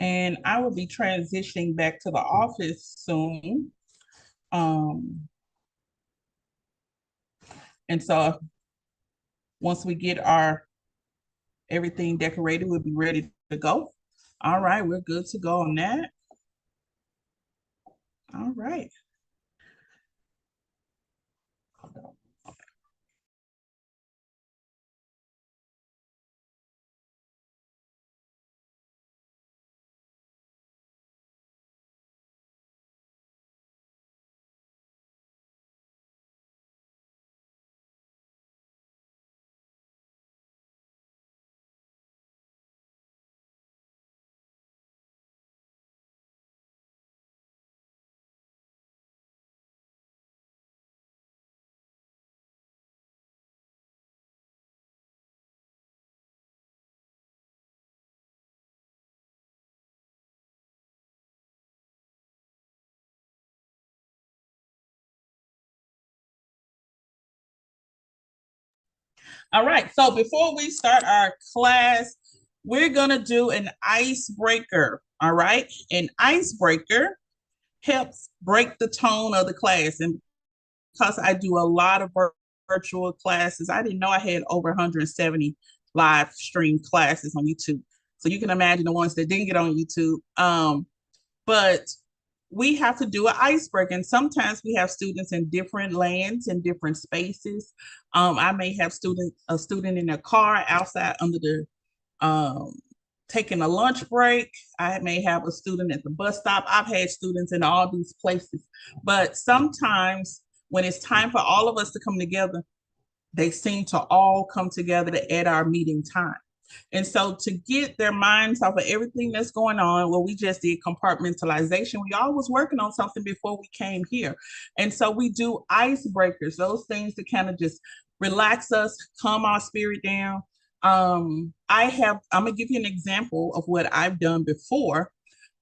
and I will be transitioning back to the office soon. Um, and so once we get our everything decorated, we'll be ready to go. All right, we're good to go on that. All right. All right. So before we start our class, we're going to do an icebreaker. All right. An icebreaker helps break the tone of the class. And because I do a lot of virtual classes, I didn't know I had over 170 live stream classes on YouTube. So you can imagine the ones that didn't get on YouTube. But we have to do an icebreaker. And sometimes we have students in different lands and different spaces. I may have a student in their car outside under the taking a lunch break. I may have a student at the bus stop. I've had students in all these places. But sometimes when it's time for all of us to come together, they seem to all come together at our meeting time. And so to get their minds off of everything that's going on, well, we just did compartmentalization. We all was working on something before we came here. And so we do icebreakers, those things that kind of just relax us, calm our spirit down. I'm gonna give you an example of what I've done before.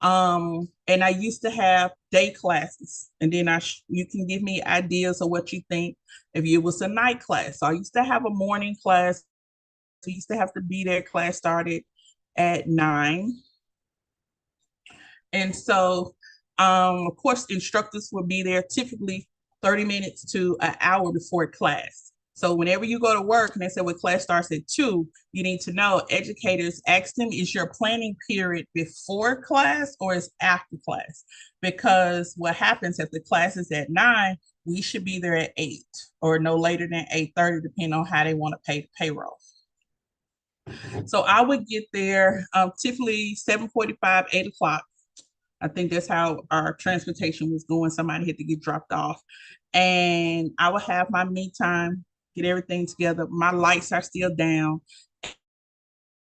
And I used to have day classes, and then you can give me ideas of what you think if it was a night class. So I used to have a morning class. We used to have to be there. Class started at 9. And so, of course, instructors will be there typically 30 minutes to an hour before class. So whenever you go to work and they say, well, class starts at 2, you need to know, educators ask them, is your planning period before class or is after class? Because what happens if the class is at 9, we should be there at 8 or no later than 8:30, depending on how they want to pay the payroll. So I would get there typically 7:45, 8 o'clock. I think that's how our transportation was going. Somebody had to get dropped off. And I would have my me time, get everything together. My lights are still down.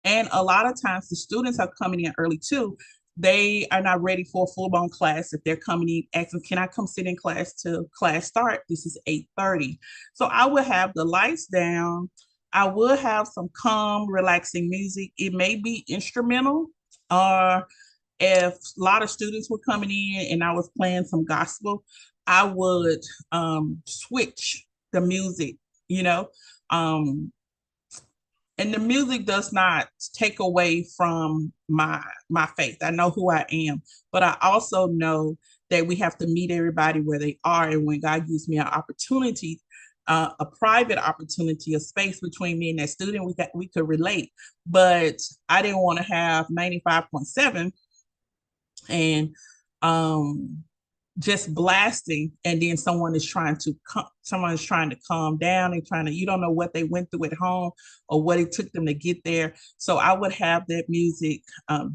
And a lot of times the students are coming in early too. They are not ready for a full-blown class. If they're coming in asking, can I come sit in class till class start? This is 8:30. So I would have the lights down. I would have some calm, relaxing music. It may be instrumental, or if a lot of students were coming in and I was playing some gospel, I would switch the music, you know. Um, and the music does not take away from my faith. I know who I am, but I also know that we have to meet everybody where they are. And when God gives me an opportunity, a private opportunity, a space between me and that student, we could relate. But I didn't want to have 95.7 and just blasting, and then someone is trying to calm down and trying to, you don't know what they went through at home or what it took them to get there. So I would have that music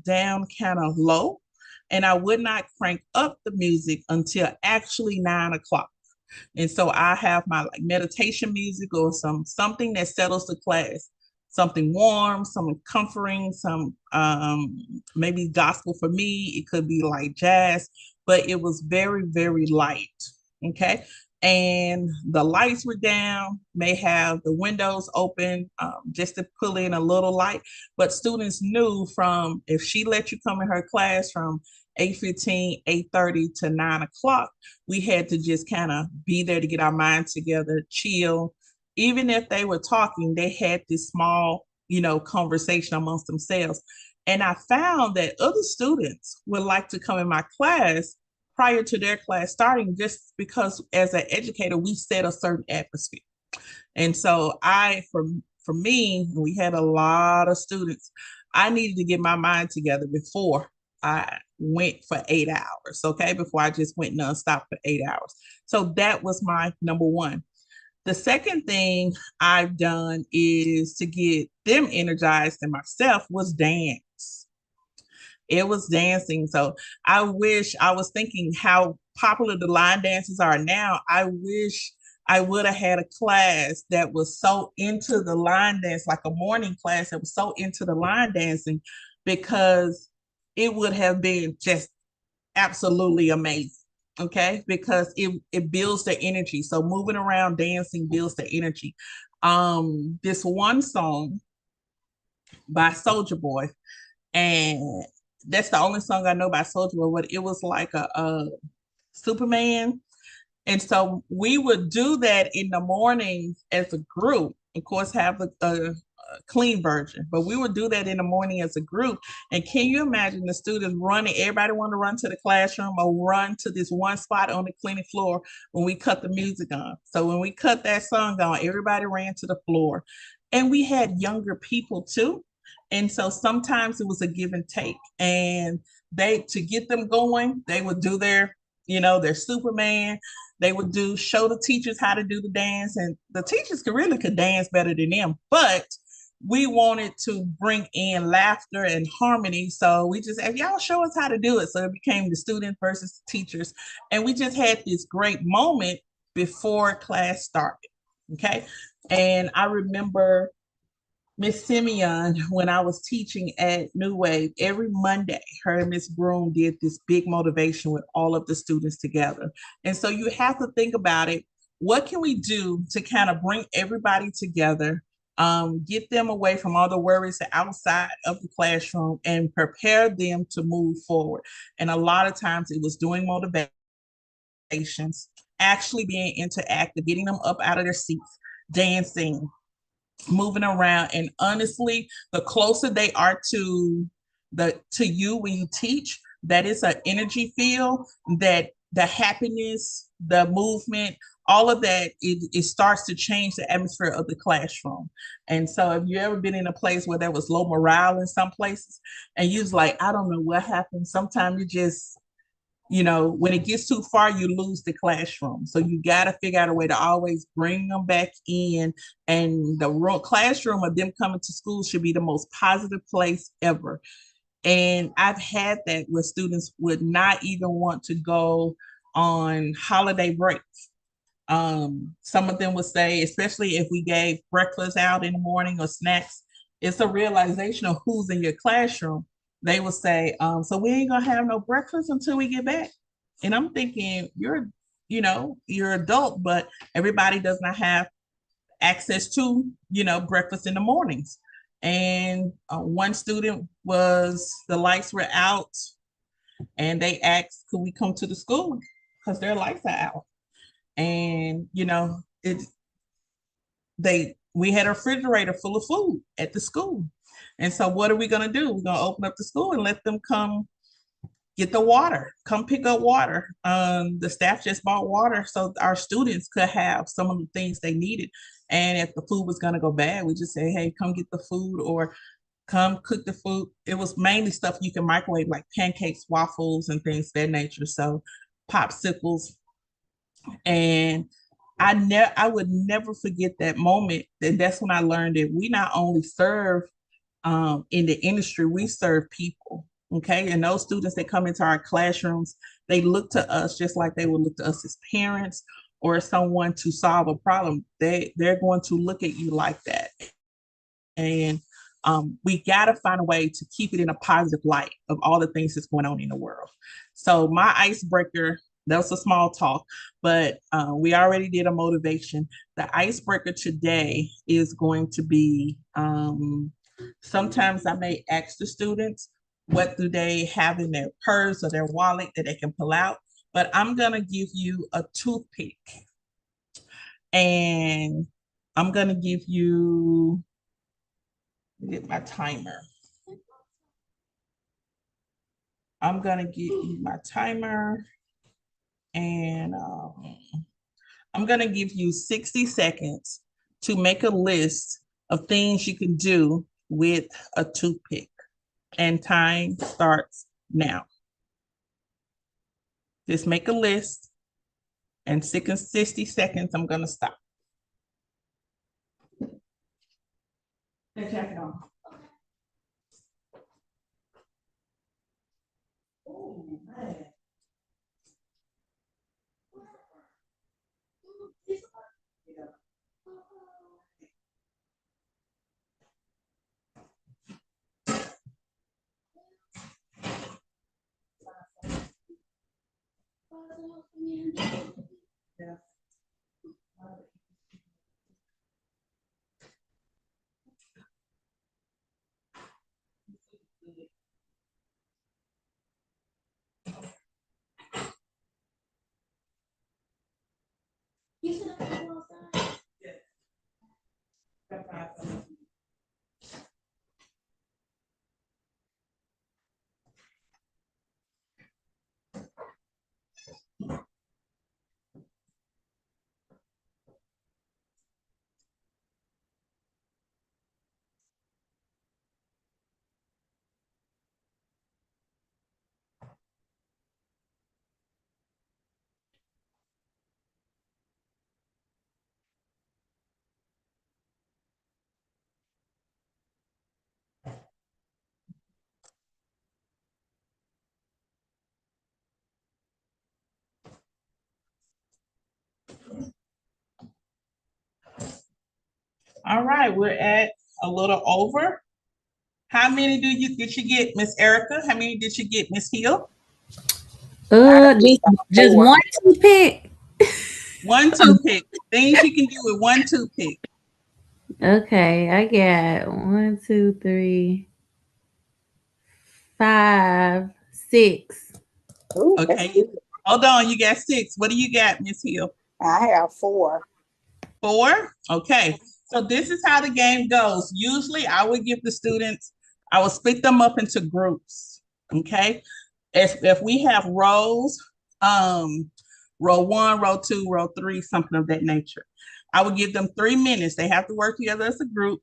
down kind of low, and I would not crank up the music until actually 9 o'clock. And so I have my like meditation music or something that settles the class, something warm, some comforting, some maybe gospel for me. It could be like jazz, but it was very, very light. Okay. And the lights were down, may have the windows open just to pull in a little light. But students knew from if she let you come in her class from 8:15, 8:30 to 9 o'clock, we had to just kind of be there to get our minds together, chill. Even if they were talking, they had this small, conversation amongst themselves. And I found that other students would like to come in my class prior to their class starting, just because as an educator, we set a certain atmosphere. And so for me, we had a lot of students. I needed to get my mind together before I went for 8 hours, okay? Before I just went nonstop for 8 hours. So that was my number one. The second thing I've done is to get them energized and myself was dance. It was dancing. So I was thinking how popular the line dances are now. I wish I would have had a class that was so into the line dance, like a morning class that was so into the line dancing, because it would have been just absolutely amazing. Okay, because it builds the energy. So moving around dancing builds the energy. This one song by Soldier Boy, and that's the only song I know by Soldier Boy, but it was like a Superman. And so we would do that in the morning as a group. Of course, have a clean version, but we would do that in the morning as a group. And can you imagine the students running? Everybody want to run to the classroom or run to this one spot on the clinic floor when we cut the music on. So when we cut that song on, everybody ran to the floor. And we had younger people too. And so sometimes it was a give and take. And they, to get them going, they would do their Superman. They would show the teachers how to do the dance, and the teachers could dance better than them. But we wanted to bring in laughter and harmony, so we just said, y'all show us how to do it. So it became the students versus the teachers, and we just had this great moment before class started. Okay, and I remember Miss Simeon, when I was teaching at New Wave, every Monday, her and Miss Broom did this big motivation with all of the students together. And so you have to think about it. What can we do to kind of bring everybody together, get them away from all the worries outside of the classroom, and prepare them to move forward? And a lot of times it was doing motivations, actually being interactive, getting them up out of their seats, dancing, moving around. And honestly, the closer they are to you when you teach, that is an energy field, that the happiness, the movement, all of that, it starts to change the atmosphere of the classroom. And so if you ever been in a place where there was low morale in some places, and you was like, I don't know what happened, sometimes you just, when it gets too far, you lose the classroom. So you got to figure out a way to always bring them back in. And the classroom of them coming to school should be the most positive place ever. And I've had that where students would not even want to go on holiday breaks. Some of them would say, especially if we gave breakfast out in the morning or snacks, it's a realization of who's in your classroom. They would say, so we ain't gonna have no breakfast until we get back. And I'm thinking, you're adult, but everybody does not have access to, breakfast in the mornings. And one student the lights were out, and they asked, could we come to the school? Because their lights are out. And we had a refrigerator full of food at the school. And so what are we going to do? We're going to open up the school and let them come get the water, come pick up water. The staff just bought water so our students could have some of the things they needed. And if the food was going to go bad, we just say, hey, come get the food, or come cook the food. It was mainly stuff you can microwave, like pancakes, waffles, and things of that nature. So popsicles. And I would never forget that moment. And that's when I learned that we not only serve in the industry, we serve people. Okay. And those students that come into our classrooms, they look to us just like they would look to us as parents or someone to solve a problem. They're going to look at you like that. And we got to find a way to keep it in a positive light of all the things that's going on in the world. So my icebreaker, that was a small talk, but we already did a motivation. The icebreaker today is going to be, sometimes I may ask the students, what do they have in their purse or their wallet that they can pull out? But I'm going to give you a toothpick, and I'm going to give you, get my timer. I'm gonna give you my timer, and I'm gonna give you 60 seconds to make a list of things you can do with a toothpick. And time starts now. Just make a list, and 60 seconds, I'm gonna stop. That jacket on. Oh, man. Yeah. All right, we're at a little over. How many did you get, Miss Erica? How many did you get, Miss Hill? Just Four. one toothpick. One toothpick. Things you can do with one toothpick. Okay, I got 1, 2, 3, 5, 6. Ooh, that's Okay. good. Hold on, you got 6. What do you got, Miss Hill? I have 4. 4? Okay. So this is how the game goes. Usually I would give the students, I will split them up into groups. Okay. If we have rows, um, row 1, row 2, row 3, something of that nature. I would give them 3 minutes. They have to work together as a group.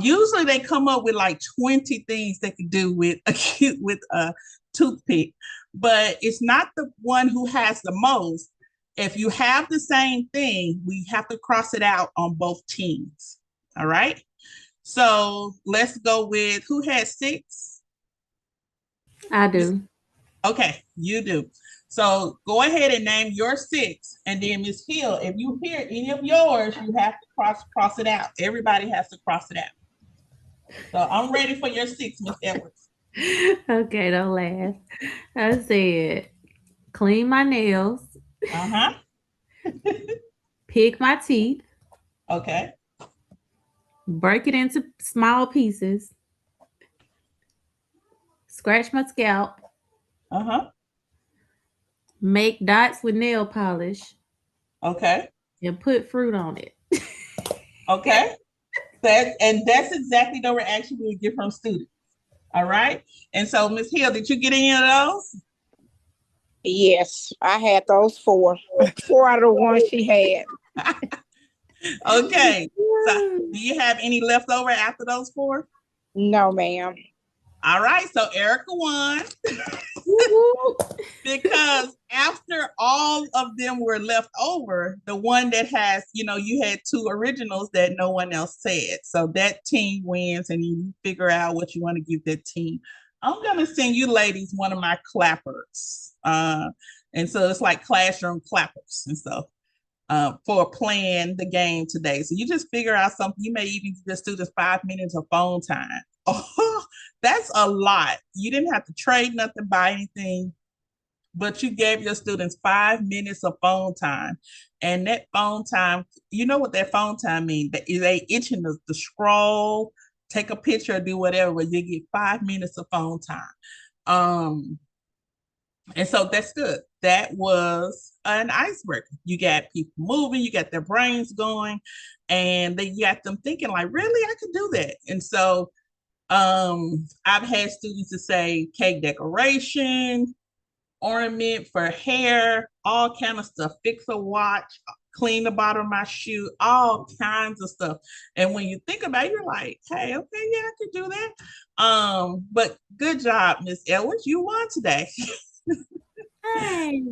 Usually they come up with like 20 things they could do with a toothpick, but it's not the one who has the most. If you have the same thing, we have to cross it out on both teams. All right. So let's go with who had 6. I do. Okay, you do. So go ahead and name your 6, and then Miss Hill, if you hear any of yours, you have to cross it out. Everybody has to cross it out. So I'm ready for your 6, Miss Edwards. Okay, don't laugh. I said clean my nails, Uh-huh. pick my teeth, Okay. break it into small pieces, scratch my scalp, Uh-huh. make dots with nail polish, Okay. and put fruit on it. Okay. That's exactly the reaction we would get from students. All right. And so, Miss Hill, did you get any of those? Yes, I had those 4. 4 out of the ones she had. Okay. So do you have any left over after those 4? No, ma'am. All right. So Erica won. Woo-hoo. Because after all of them were left over, the one that has, you had 2 originals that no one else said. So that team wins, and you figure out what you want to give that team. I'm going to send you ladies one of my clappers. And so it's like classroom clappers. And so for playing the game today. So you just figure out something. You may even give the students 5 minutes of phone time. Oh, that's a lot. You didn't have to trade nothing, buy anything, but you gave your students 5 minutes of phone time. And that phone time, you know what that phone time means? That is they itching to scroll, take a picture, do whatever, but you get 5 minutes of phone time. Um, and so that's good. That was an icebreaker. You got people moving, you got their brains going, and they got them thinking, like, really, I could do that. And so I've had students to say cake decoration, ornament for hair, all kind of stuff, fix a watch, clean the bottom of my shoe, all kinds of stuff. And when you think about it, you're like, hey, okay, yeah, I could do that. But good job, Miss Ellis. You won today. Hey.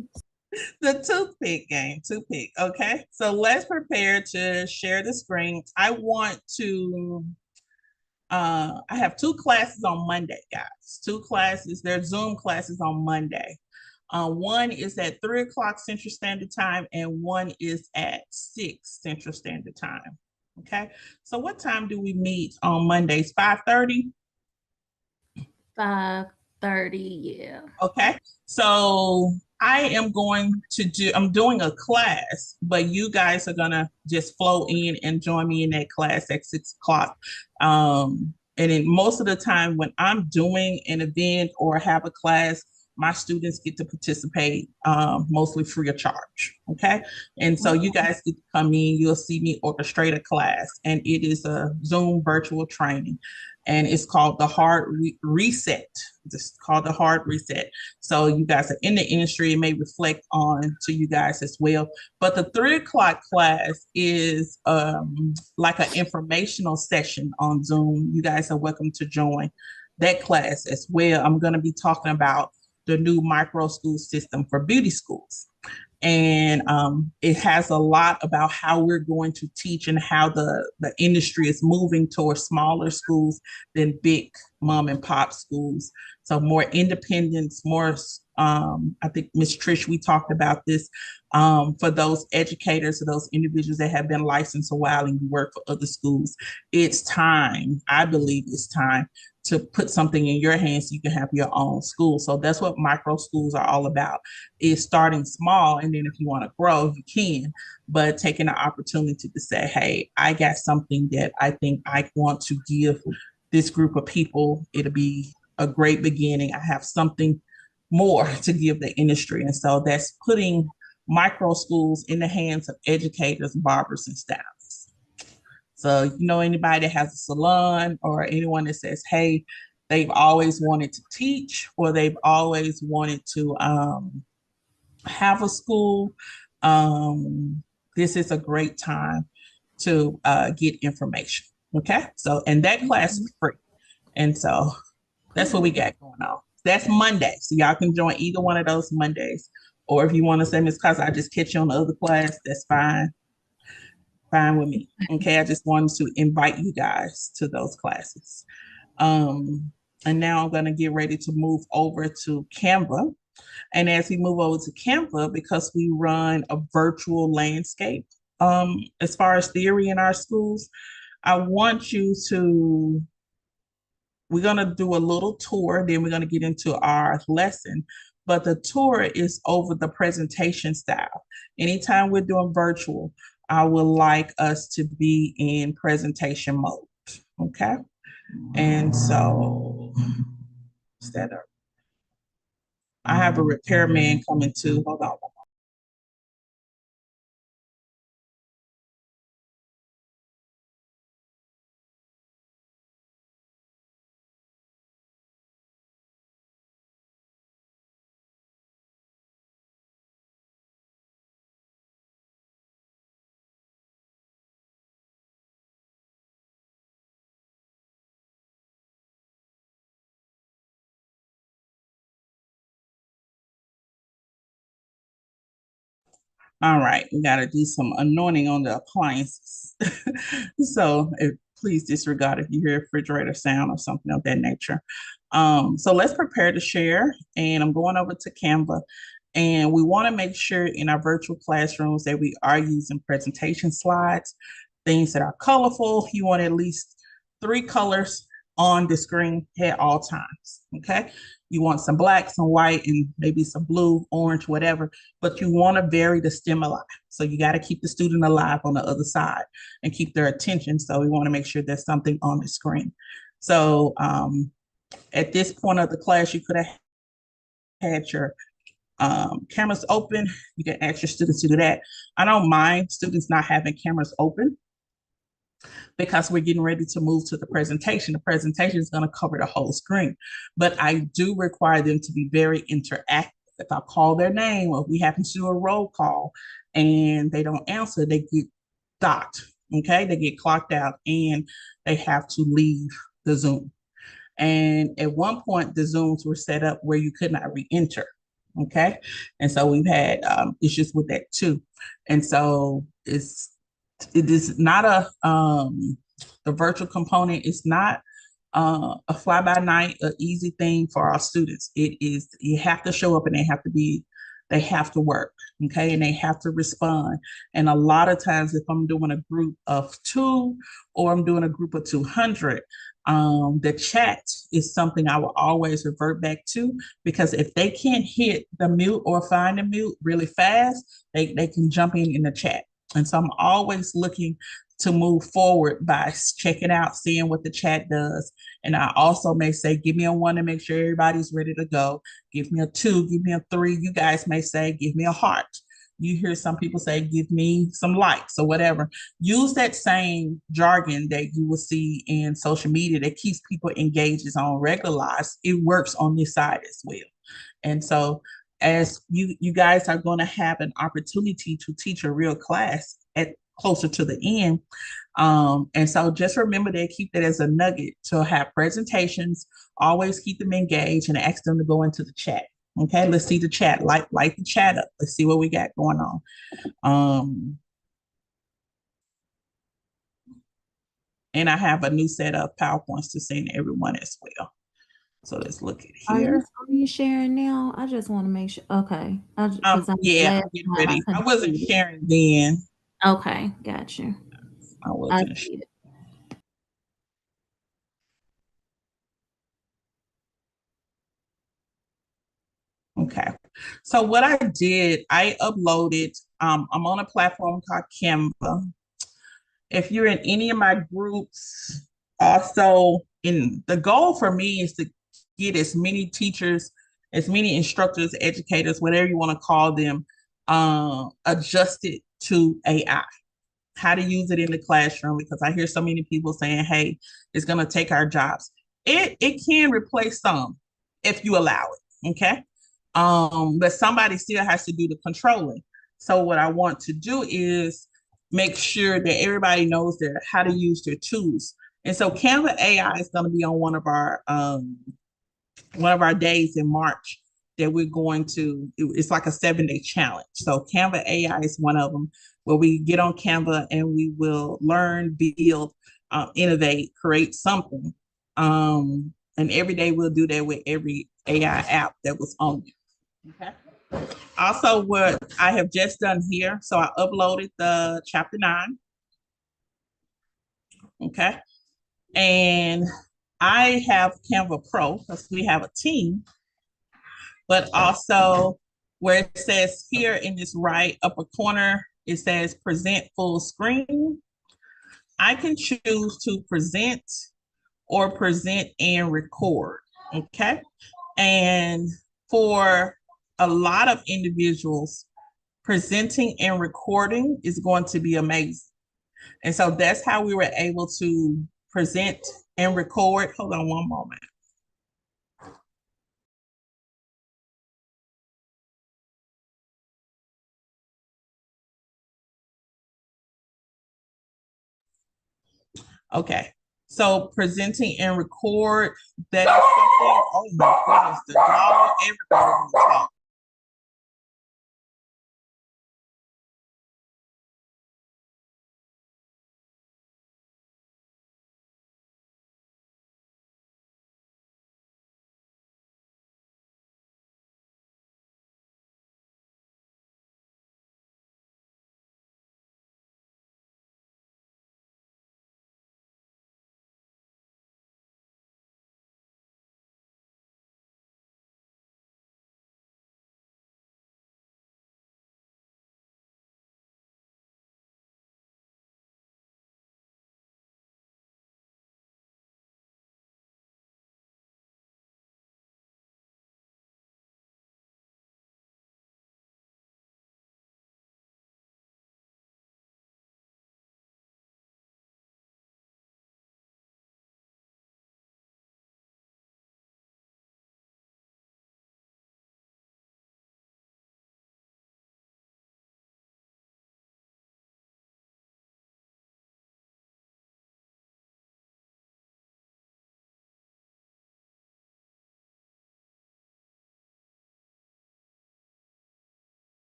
The toothpick game, toothpick. Okay. So let's prepare to share the screen. I want to I have two classes on Monday, guys. Two classes, they're Zoom classes on Monday. One is at 3 o'clock Central Standard Time, and one is at 6 Central Standard Time. Okay. So what time do we meet on Mondays? 5:30? 5:30, yeah. Okay. So I'm doing a class, but you guys are gonna just flow in and join me in that class at 6 o'clock. And then most of the time when I'm doing an event or have a class, my students get to participate mostly free of charge. Okay. And so you guys get to come in, you'll see me orchestrate a class, and it is a Zoom virtual training. And it's called the Hard Reset. It's called the Hard Reset. So you guys are in the industry, it may reflect on to you guys as well. But the 3 o'clock class is like an informational session on Zoom. You guys are welcome to join that class as well. I'm going to be talking about the new micro school system for beauty schools. And it has a lot about how we're going to teach and how the industry is moving towards smaller schools than big mom and pop schools. So more independence, more, I think Ms. Trish, we talked about this, for those educators or those individuals that have been licensed a while and you work for other schools. It's time, I believe it's time to put something in your hands so you can have your own school. So that's what micro schools are all about, is starting small. And then if you want to grow, you can, but taking the opportunity to say, hey, I got something that I think I want to give this group of people. It'll be a great beginning. I have something more to give the industry. And so that's putting micro schools in the hands of educators, barbers, and staffs. So, anybody that has a salon or anyone that says, hey, they've always wanted to teach or they've always wanted to have a school, this is a great time to get information. Okay. So, and that class is free. And so that's what we got going on. That's Monday. So y'all can join either one of those Mondays. Or if you want to say, Ms. Casa, I just catch you on the other class, that's fine. Fine with me. Okay. I just wanted to invite you guys to those classes. And now I'm going to get ready to move over to Canva. And as we move over to Canva, because we run a virtual landscape, as far as theory in our schools, I want you to, we're going to do a little tour, then we're going to get into our lesson. But the tour is over the presentation style. Anytime we're doing virtual, I would like us to be in presentation mode. Okay. And so, instead of, I have a repairman coming too. Hold on. All right, we got to do some anointing on the appliances. So please disregard if you hear refrigerator sound or something of that nature. So let's prepare to share. And I'm going over to Canva. And we want to make sure in our virtual classrooms that we are using presentation slides, things that are colorful. You want at least 3 colors on the screen at all times, okay? You want some black, some white, and maybe some blue, orange, whatever, but you want to vary the stimuli. So you got to keep the student alive on the other side and keep their attention. So we want to make sure there's something on the screen. So at this point of the class, you could have had your cameras open. You can ask your students to do that. I don't mind students not having cameras open, because we're getting ready to move to the presentation. The presentation is going to cover the whole screen, but I do require them to be very interactive. If I call their name or if we happen to do a roll call and they don't answer, they get docked. Okay, they get clocked out and they have to leave the Zoom. And at one point, the Zooms were set up where you could not re-enter. Okay, and so we've had issues with that too. And so it is not the virtual component is not a fly by night, an easy thing for our students. It is, you have to show up and they have to work, okay, and they have to respond. And a lot of times, if I'm doing a group of 2 or I'm doing a group of 200, the chat is something I will always revert back to, because if they can't hit the mute or find the mute really fast, they can jump in the chat. And so I'm always looking to move forward by checking out, seeing what the chat does. And I also may say, give me a 1 to make sure everybody's ready to go. Give me a 2, give me a 3. You guys may say, give me a heart. You hear some people say, give me some likes or whatever. Use that same jargon that you will see in social media that keeps people engaged on regular lives. It works on this side as well. And so as you guys are going to have an opportunity to teach a real class at closer to the end. And so just remember that, keep that as a nugget to have presentations, always keep them engaged and ask them to go into the chat. Okay, let's see the chat, light the chat up. Let's see what we got going on. And I have a new set of PowerPoints to send everyone as well. So let's look at Are you here. screen sharing now? I just want to make sure. Okay. Yeah, I'm getting ready. I wasn't sharing then. Okay, got you. I wasn't sure. Okay. So what I did, I uploaded, I'm on a platform called Canva. If you're in any of my groups, also in the goal for me is to get as many teachers, as many instructors, educators, whatever you want to call them, adjusted to AI, how to use it in the classroom, because I hear so many people saying, hey, it's going to take our jobs. It can replace some if you allow it, okay? But somebody still has to do the controlling. So what I want to do is make sure that everybody knows how to use their tools. And so Canva AI is going to be on one of our days in March that we're going to, it's like a 7-day challenge. So Canva AI is one of them, where we get on Canva and we will learn, build, innovate, create something. And every day we'll do that with every AI app that was on there. Okay. Also, what I have just done here, so I uploaded the chapter 9. Okay. And I have Canva Pro because we have a team, but also where it says here in this right upper corner, it says present full screen. I can choose to present or present and record. Okay. And for a lot of individuals, presenting and recording is going to be amazing. And so that's how we were able to present and record. Hold on one moment. Okay. So presenting and record, that is something, oh my goodness, the dog, everybody wants to talk.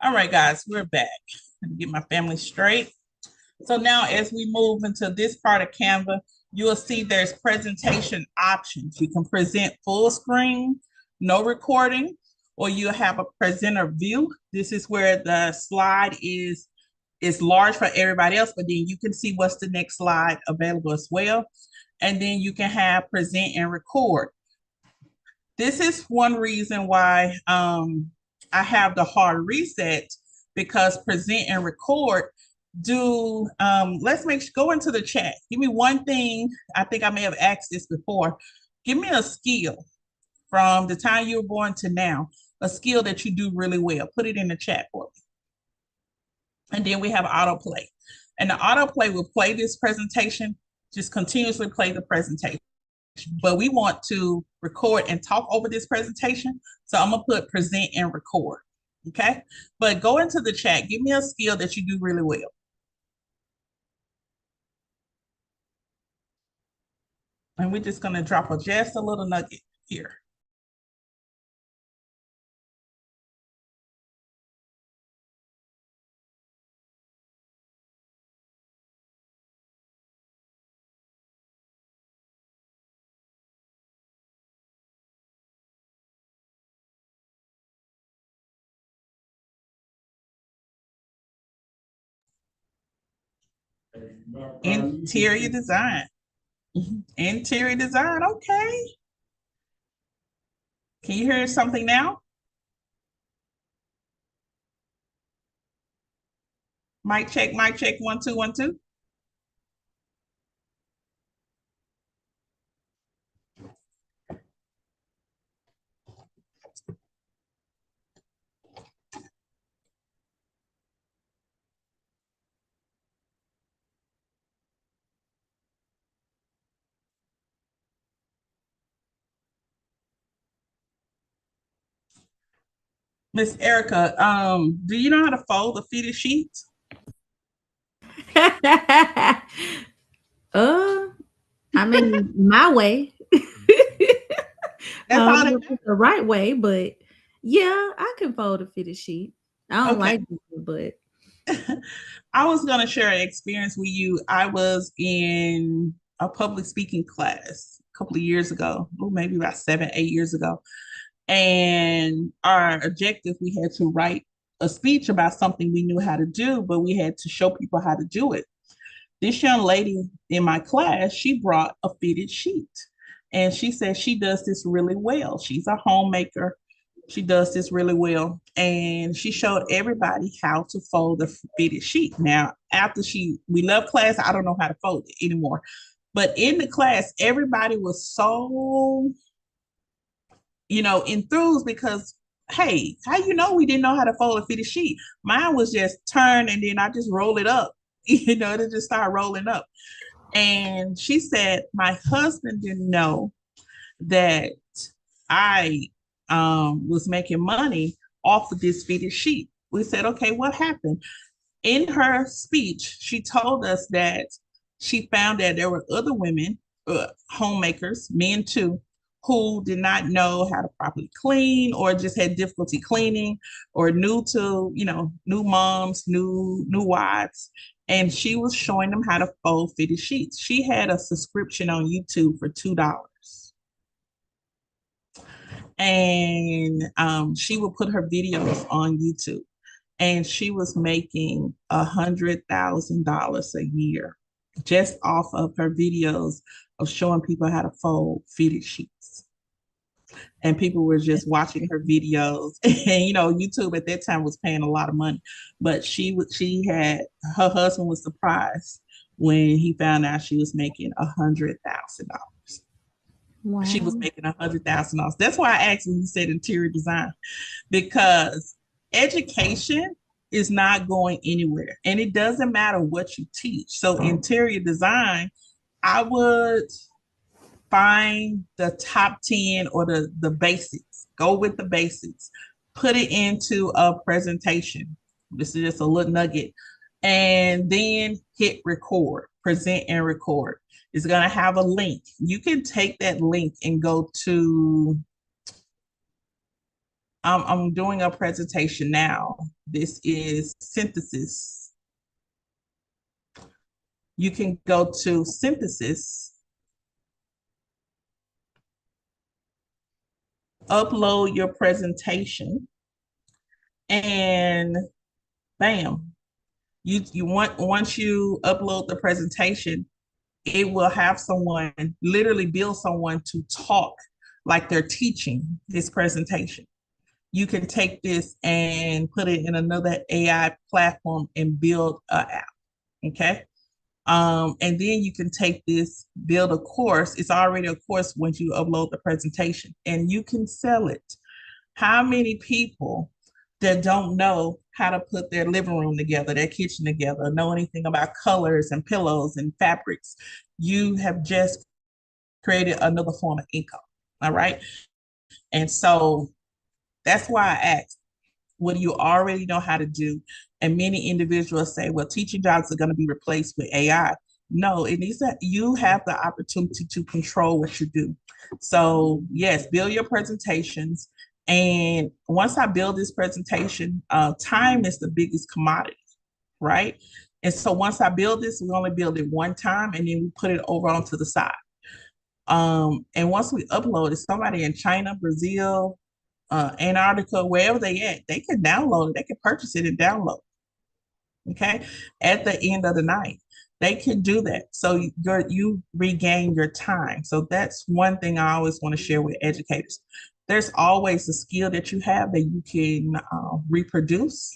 All right, guys, we're back. Let me get my family straight. So now as we move into this part of Canva, you'll see there's presentation options. You can present full screen, no recording, or you'll have a presenter view. This is where the slide is large for everybody else, but then you can see what's the next slide available as well. And then you can have present and record. This is one reason why I have the hard reset, because present and record do, go into the chat. Give me one thing. I think I may have asked this before. Give me a skill from the time you were born to now, a skill that you do really well. Put it in the chat for me. And then we have autoplay. And the autoplay will play this presentation, just continuously play the presentation. But we want to record and talk over this presentation. So I'm gonna put present and record, okay? But go into the chat, give me a skill that you do really well. And we're just gonna drop just a little nugget here. Interior design. Interior design, okay. Can you hear something now? Mic check, 1, 2, 1, 2. Miss Erica, do you know how to fold a fitted sheet? I mean, my way. That's all that The right way, but yeah, I can fold a fitted sheet. I don't Okay. like it, but I was going to share an experience with you. I was in a public speaking class a couple of years ago, maybe about 7, 8 years ago. And our objective, we had to write a speech about something we knew how to do, but we had to show people how to do it. This young lady in my class, she brought a fitted sheet. And she said she does this really well. She's a homemaker. She does this really well. And she showed everybody how to fold a fitted sheet. Now, after we left class, I don't know how to fold it anymore. But in the class, everybody was so, enthused because, hey, how we didn't know how to fold a fitted sheet? Mine was just turn and then I just roll it up, to just start rolling up. And she said, my husband didn't know that I was making money off of this fitted sheet. We said, okay, what happened? In her speech, she told us that she found that there were other women, homemakers, men too, who did not know how to properly clean or just had difficulty cleaning or new moms, new wives. And she was showing them how to fold fitted sheets. She had a subscription on YouTube for $2. And she would put her videos on YouTube. And she was making $100,000 a year just off of her videos of showing people how to fold fitted sheets. And people were just watching her videos. And YouTube at that time was paying a lot of money. But her husband was surprised when he found out she was making $100,000. wow. She was making $100,000. That's why I asked when you said interior design, because education is not going anywhere, and it doesn't matter what you teach. So interior design, I would find the top 10 or the basics. Go with the basics. Put it into a presentation. This is just a little nugget. And then hit record, present and record. It's going to have a link. You can take that link and go to I'm doing a presentation now. This is synthesis. You can go to synthesis, upload your presentation, and bam. Once you upload the presentation, it will have someone literally build someone to talk like they're teaching this presentation. You can take this and put it in another AI platform and build an app. Okay. And then you can take this, build a course. It's already a course once you upload the presentation, and you can sell it. How many people that don't know how to put their living room together, their kitchen together, know anything about colors and pillows and fabrics? You have just created another form of income. All right. And so that's why I asked, what do you already know how to do? And many individuals say, well, teaching jobs are going to be replaced with AI. No, it needs that you have the opportunity to control what you do. So yes, build your presentations. And once I build this presentation, time is the biggest commodity, right? And so once I build this, we only build it one time and then we put it over onto the side. And once we upload it, somebody in China, Brazil, Antarctica, wherever they at, they can download it. They can purchase it and download. Okay, at the end of the night, they can do that. So you regain your time. So that's one thing I always want to share with educators. There's always a skill that you have that you can reproduce,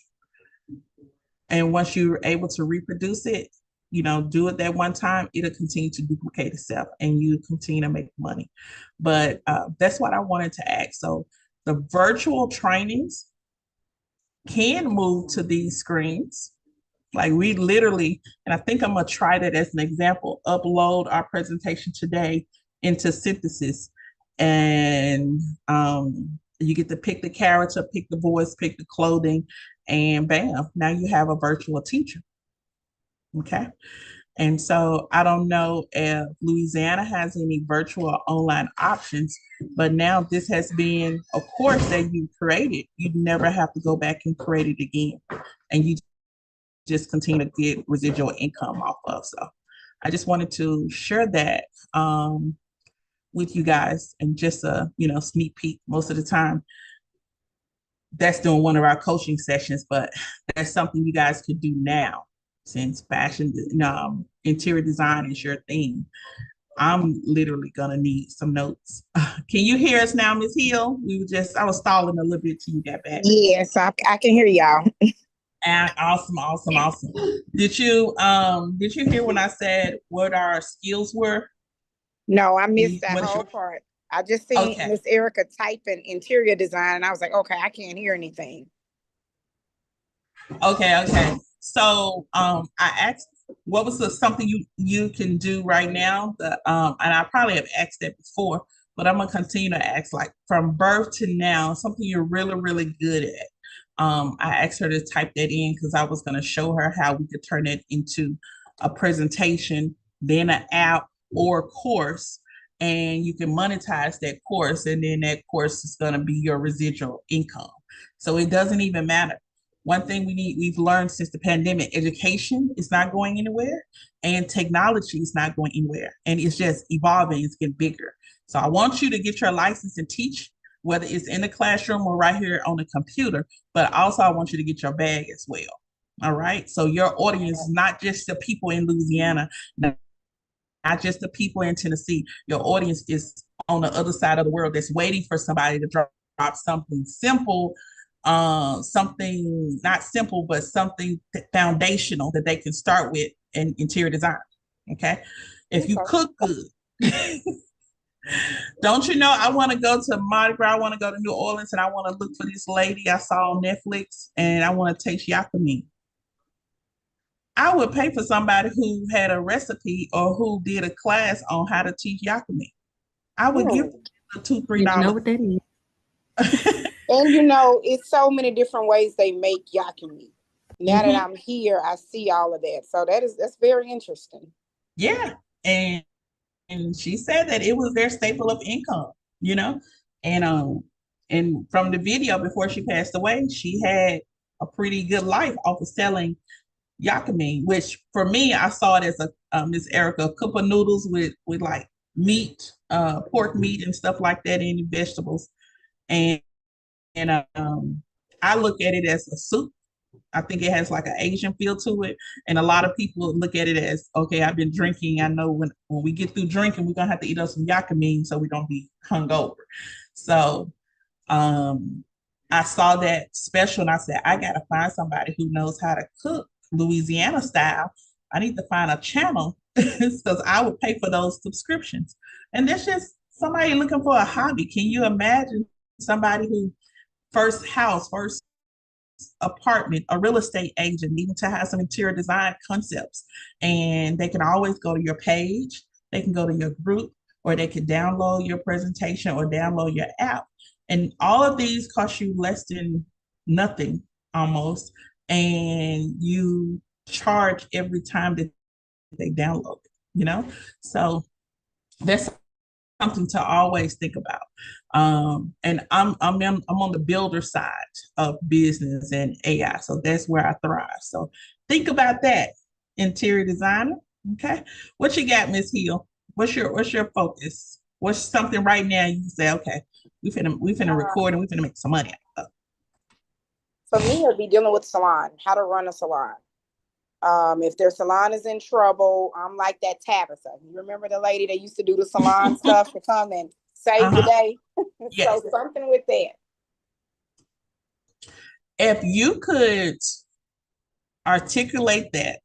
and once you're able to reproduce it, do it that one time, it'll continue to duplicate itself and you continue to make money. But that's what I wanted to ask. So the virtual trainings can move to these screens. Like we literally, and I think I'm gonna try that as an example, upload our presentation today into synthesis. And you get to pick the character, pick the voice, pick the clothing, and bam, now you have a virtual teacher. Okay. And so I don't know if Louisiana has any virtual online options, but now this has been a course that you created. You never have to go back and create it again. And you just continue to get residual income off of. So I just wanted to share that with you guys, and just a sneak peek. Most of the time that's doing one of our coaching sessions, but that's something you guys could do now, since fashion, interior design is your thing. I'm literally gonna need some notes. Can you hear us now, Ms. Hill? I was stalling a little bit till you got back. Yes, I can hear y'all. And awesome. Did you hear when I said what our skills were? No, I missed that What is whole your part. I just seen okay? Miss Erica typing interior design, and I was like, okay, I can't hear anything. Okay. So I asked what was something you can do right now. And I probably have asked that before, but I'm gonna continue to ask, like from birth to now, something you're really, really good at. I asked her to type that in because I was gonna show her how we could turn it into a presentation, then an app or a course, and you can monetize that course, and then that course is gonna be your residual income. So it doesn't even matter. One thing we've learned since the pandemic, education is not going anywhere and technology is not going anywhere. And it's just evolving, it's getting bigger. So I want you to get your license and teach, whether it's in the classroom or right here on the computer, but also I want you to get your bag as well. All right. So your audience is not just the people in Louisiana, not just the people in Tennessee. Your audience is on the other side of the world that's waiting for somebody to drop something simple, something not simple, but something foundational that they can start with in interior design. Okay. If you cook good, don't you know, I want to go to Mardi Gras, I want to go to New Orleans, and I want to look for this lady I saw on Netflix, and I want to taste yakami. I would pay for somebody who had a recipe or who did a class on how to teach yakami. I would give them $2, $3. You know what that is. And it's so many different ways they make yakami. Now that I'm here, I see all of that. So that's very interesting. Yeah. And she said that it was their staple of income, and And from the video before she passed away, she had a pretty good life off of selling yakami, which for me, I saw it as a Miss Erica, a cup of noodles with like meat, pork meat and stuff like that, and vegetables. And and I look at it as a soup. I think it has like an Asian feel to it. And a lot of people look at it as, okay, I've been drinking. I know when we get through drinking, we're gonna have to eat up some yakami so we don't be hungover. So um, I saw that special and I said, I gotta find somebody who knows how to cook Louisiana style. I need to find a channel because I would pay for those subscriptions. And that's just somebody looking for a hobby. Can you imagine somebody who first house, first apartment, a real estate agent, needing to have some interior design concepts. And they can always go to your page, they can go to your group, or they can download your presentation or download your app. And all of these cost you less than nothing almost. And you charge every time that they download it, you know? So that's something to always think about. And I'm on the builder side of business and AI, so that's where I thrive. So think about that, interior designer. Okay, what you got, Miss Hill? What's your focus? What's something right now you say, okay, we finna record and we finna make some money out of. For me, it'd be dealing with salon, how to run a salon. If their salon is in trouble, I'm like that Tabitha. You remember the lady that used to do the salon stuff to come and save the day? Yes. So something with that. If you could articulate that,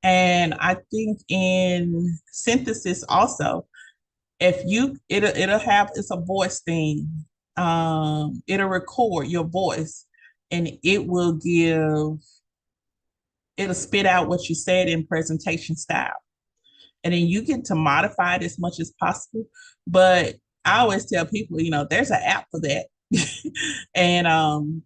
and I think in synthesis also, if you it'll have, it's a voice thing. It'll record your voice and it'll spit out what you said in presentation style. And then you get to modify it as much as possible. But I always tell people, there's an app for that. And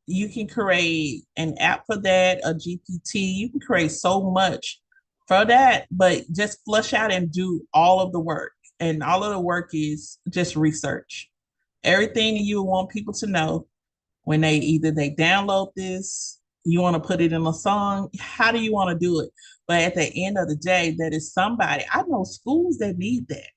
you can create an app for that, a GPT. You can create so much for that, but just flush out and do all of the work. And all of the work is just research. Everything that you want people to know when they download this, you want to put it in a song, how do you want to do it? But at the end of the day, that is somebody. I know schools that need that.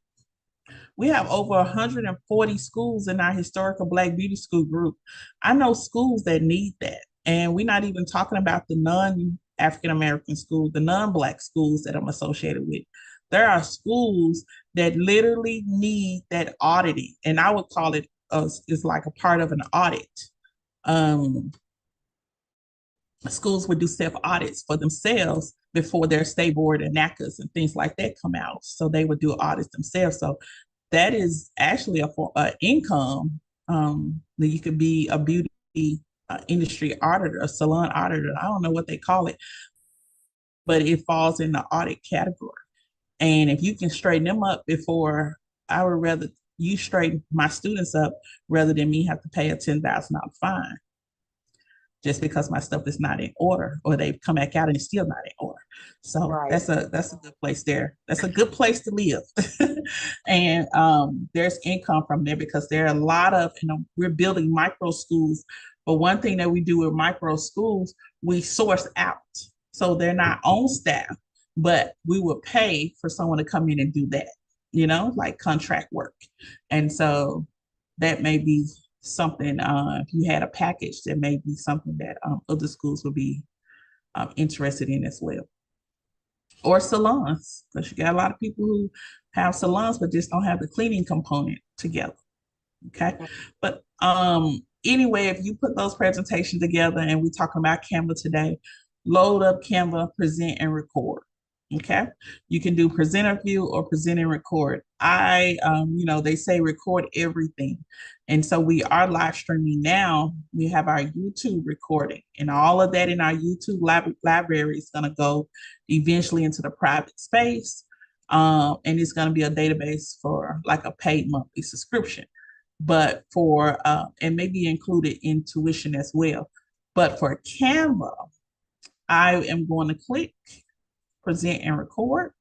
We have over 140 schools in our historical Black Beauty School group. I know schools that need that. And we're not even talking about the non-African American schools, the non-Black schools that I'm associated with. There are schools that literally need that auditing. And I would call it it's like a part of an audit. Um, Schools would do self audits for themselves before their state board and NACAs and things like that come out. So they would do audits themselves. So that is actually a income that you could be a beauty industry auditor, a salon auditor. I don't know what they call it, but it falls in the audit category. And if you can straighten them up before, I would rather you straighten my students up rather than me have to pay a $10,000 fine just because my stuff is not in order, or they've come back out and it's still not in order. So Right. that's a good place there. That's a good place to live. And there's income from there because there are a lot of, we're building micro schools. But one thing that we do with micro schools, we source out. So they're not on staff, but we would pay for someone to come in and do that, like contract work. And so that may be something, if you had a package, that may be something that other schools would be interested in as well. Or salons, because you got a lot of people who have salons but just don't have the cleaning component together. Okay. But anyway, if you put those presentations together, and we're talking about Canva today, load up Canva, present and record. Okay. You can do presenter view or present and record. They say record everything. And so we are live streaming now. We have our YouTube recording, and all of that in our YouTube library is going to go eventually into the private space. And it's going to be a database for like a paid monthly subscription, but and maybe included in tuition as well. But for Canva, I am going to click present and record.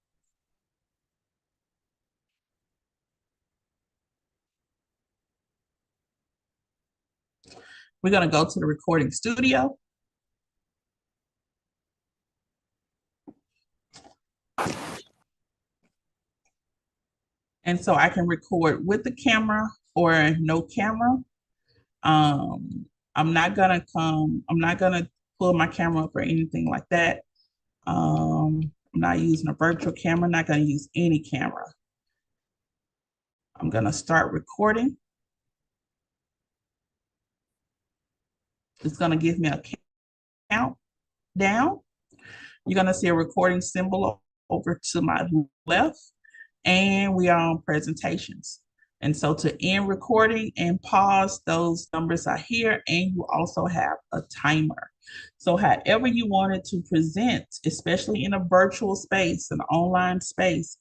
We're going to go to the recording studio. And so I can record with the camera or no camera. I'm not gonna pull my camera up or anything like that. I'm not using a virtual camera, not gonna use any camera. I'm gonna start recording. It's gonna give me a countdown. You're gonna see a recording symbol over to my left, and we are on presentations. And so to end recording and pause, those numbers are here, and you also have a timer. So however you wanted to present, especially in a virtual space, an online space,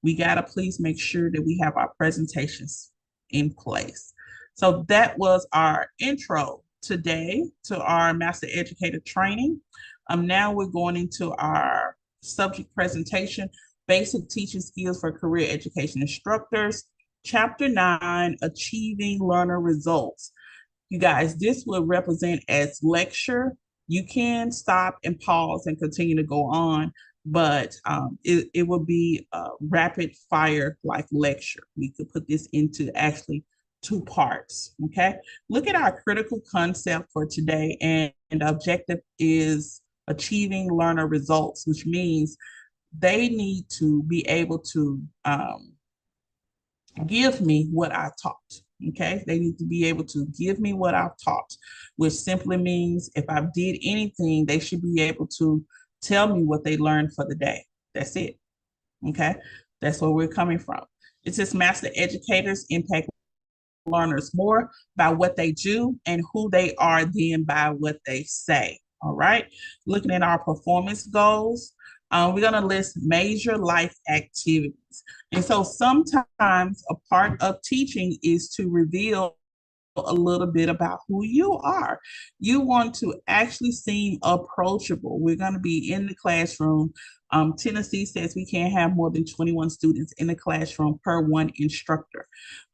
we gotta please make sure that we have our presentations in place. So that was our intro today to our Master Educator training. Now we're going into our subject presentation, Basic Teaching Skills for Career Education Instructors, Chapter 9, Achieving Learner Results. You guys, this will represent as lecture. You can stop and pause and continue to go on, but it will be a rapid fire like lecture. We could put this into actually 2 parts, okay? Look at our critical concept for today, and the objective is achieving learner results, which means they need to be able to give me what I taught. Okay, they need to be able to give me what I've taught, which simply means if I did anything, they should be able to tell me what they learned for the day. That's it. Okay, that's where we're coming from. It says master educators impact learners more by what they do and who they are than by what they say. All right, looking at our performance goals, we're going to list major life activities. And so sometimes a part of teaching is to reveal a little bit about who you are. You want to actually seem approachable. We're going to be in the classroom. Tennessee says we can't have more than 21 students in the classroom per one instructor.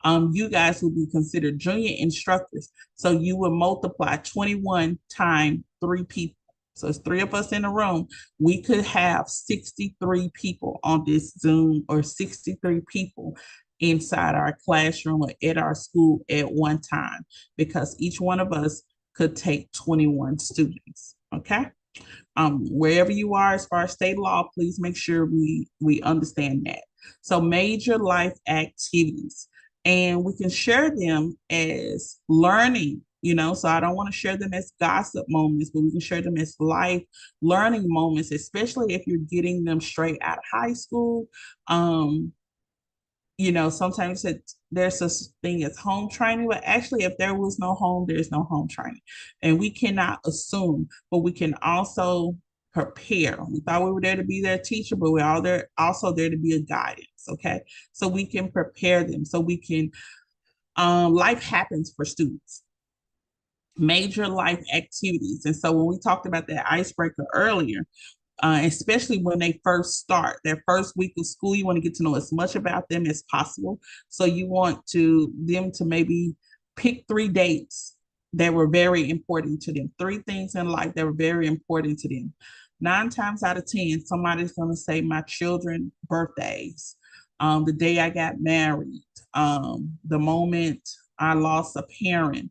You guys will be considered junior instructors. So you will multiply 21 times 3 people. So it's 3 of us in a room. We could have 63 people on this Zoom, or 63 people inside our classroom or at our school at one time, because each one of us could take 21 students. Okay. Wherever you are as far as state law, please make sure we understand that. So major life activities, and we can share them as learning, so I don't want to share them as gossip moments, but we can share them as life learning moments, especially if you're getting them straight out of high school. Sometimes there's such thing as home training, but actually if there was no home, there's no home training. And we cannot assume, but we can also prepare. We thought we were there to be their teacher, but we're all there also there to be a guidance. Okay. So we can prepare them. So we can, life happens for students. Major life activities. And so when we talked about that icebreaker earlier, especially when they first start their first week of school, you want to get to know as much about them as possible. So you want them to maybe pick 3 dates that were very important to them, 3 things in life that were very important to them. 9 times out of 10, somebody's going to say my children's birthdays, the day I got married, the moment I lost a parent.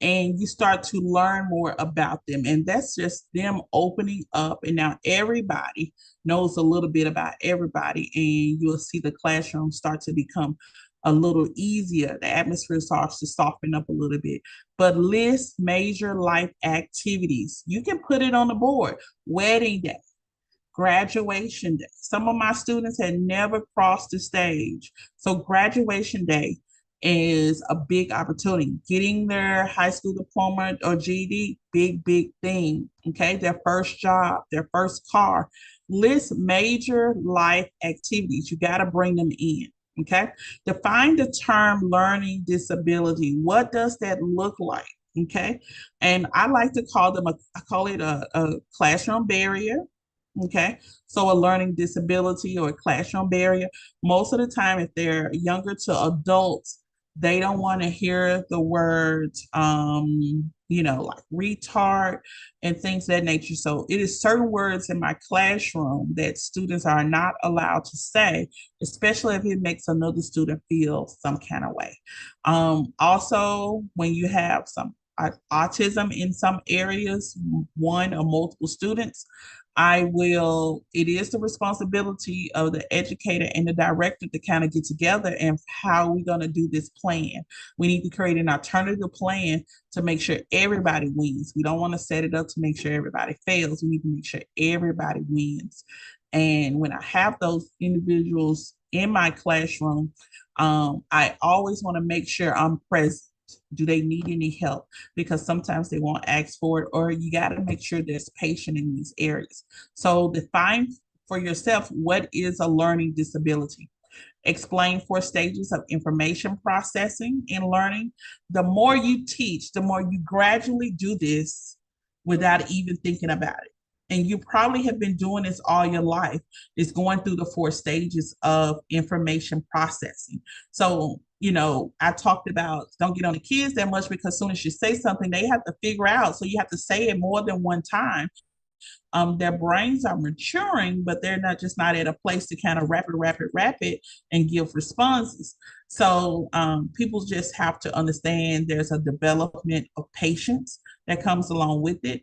And you start to learn more about them. And that's just them opening up. And now everybody knows a little bit about everybody. And you'll see the classroom start to become a little easier. The atmosphere starts to soften up a little bit. But list major life activities. You can put it on the board. Wedding day, graduation day. Some of my students had never crossed the stage. So graduation day is a big opportunity. Getting their high school diploma or GED, big thing. Okay, their first job, their first car. List major life activities. You got to bring them in. Okay, define the term learning disability. What does that look like? Okay, and I like to call them I call it a classroom barrier. Okay, so a learning disability or a classroom barrier. Most of the time, if they're younger to adults, they don't want to hear the words, like retard and things of that nature. So it is certain words in my classroom that students are not allowed to say, especially if it makes another student feel some kind of way. Also, when you have some autism in some areas, one or multiple students, it is the responsibility of the educator and the director to kind of get together and how we're going to do this plan. We need to create an alternative plan to make sure everybody wins. We don't want to set it up to make sure everybody fails. We need to make sure everybody wins. And when I have those individuals in my classroom, I always want to make sure I'm present. Do they need any help? Because sometimes they won't ask for it, or you got to make sure there's patient in these areas. So define for yourself what is a learning disability. Explain 4 stages of information processing and learning. The more you teach, the more you gradually do this without even thinking about it. And you probably have been doing this all your life, is going through the 4 stages of information processing. So, I talked about don't get on the kids that much, because as soon as you say something, they have to figure out. So you have to say it more than one time. Their brains are maturing, but they're not at a place to kind of rapid and give responses. So people just have to understand there's a development of patience that comes along with it.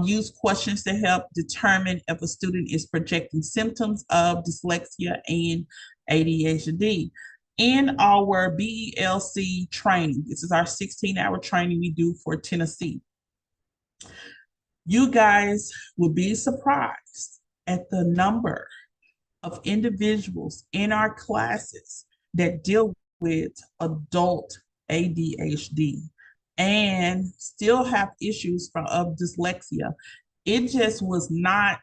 Use questions to help determine if a student is projecting symptoms of dyslexia and ADHD. In our BELC training, this is our 16-hour training we do for Tennessee. You guys will be surprised at the number of individuals in our classes that deal with adult ADHD and still have issues of dyslexia. It just was not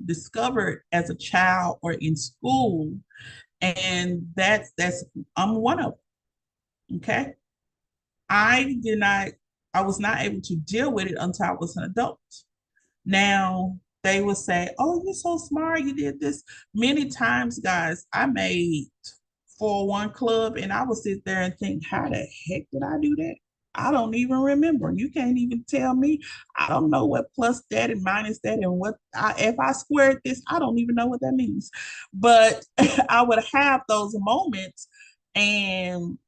discovered as a child or in school. And I'm one of them. Okay. I was not able to deal with it until I was an adult. Now they would say, "Oh, you're so smart. You did this." Many times, guys, I made 401 club, and I would sit there and think, how the heck did I do that? I don't even remember. You can't even tell me. I don't know what plus that and minus that and if I squared this, I don't even know what that means. But I would have those moments, and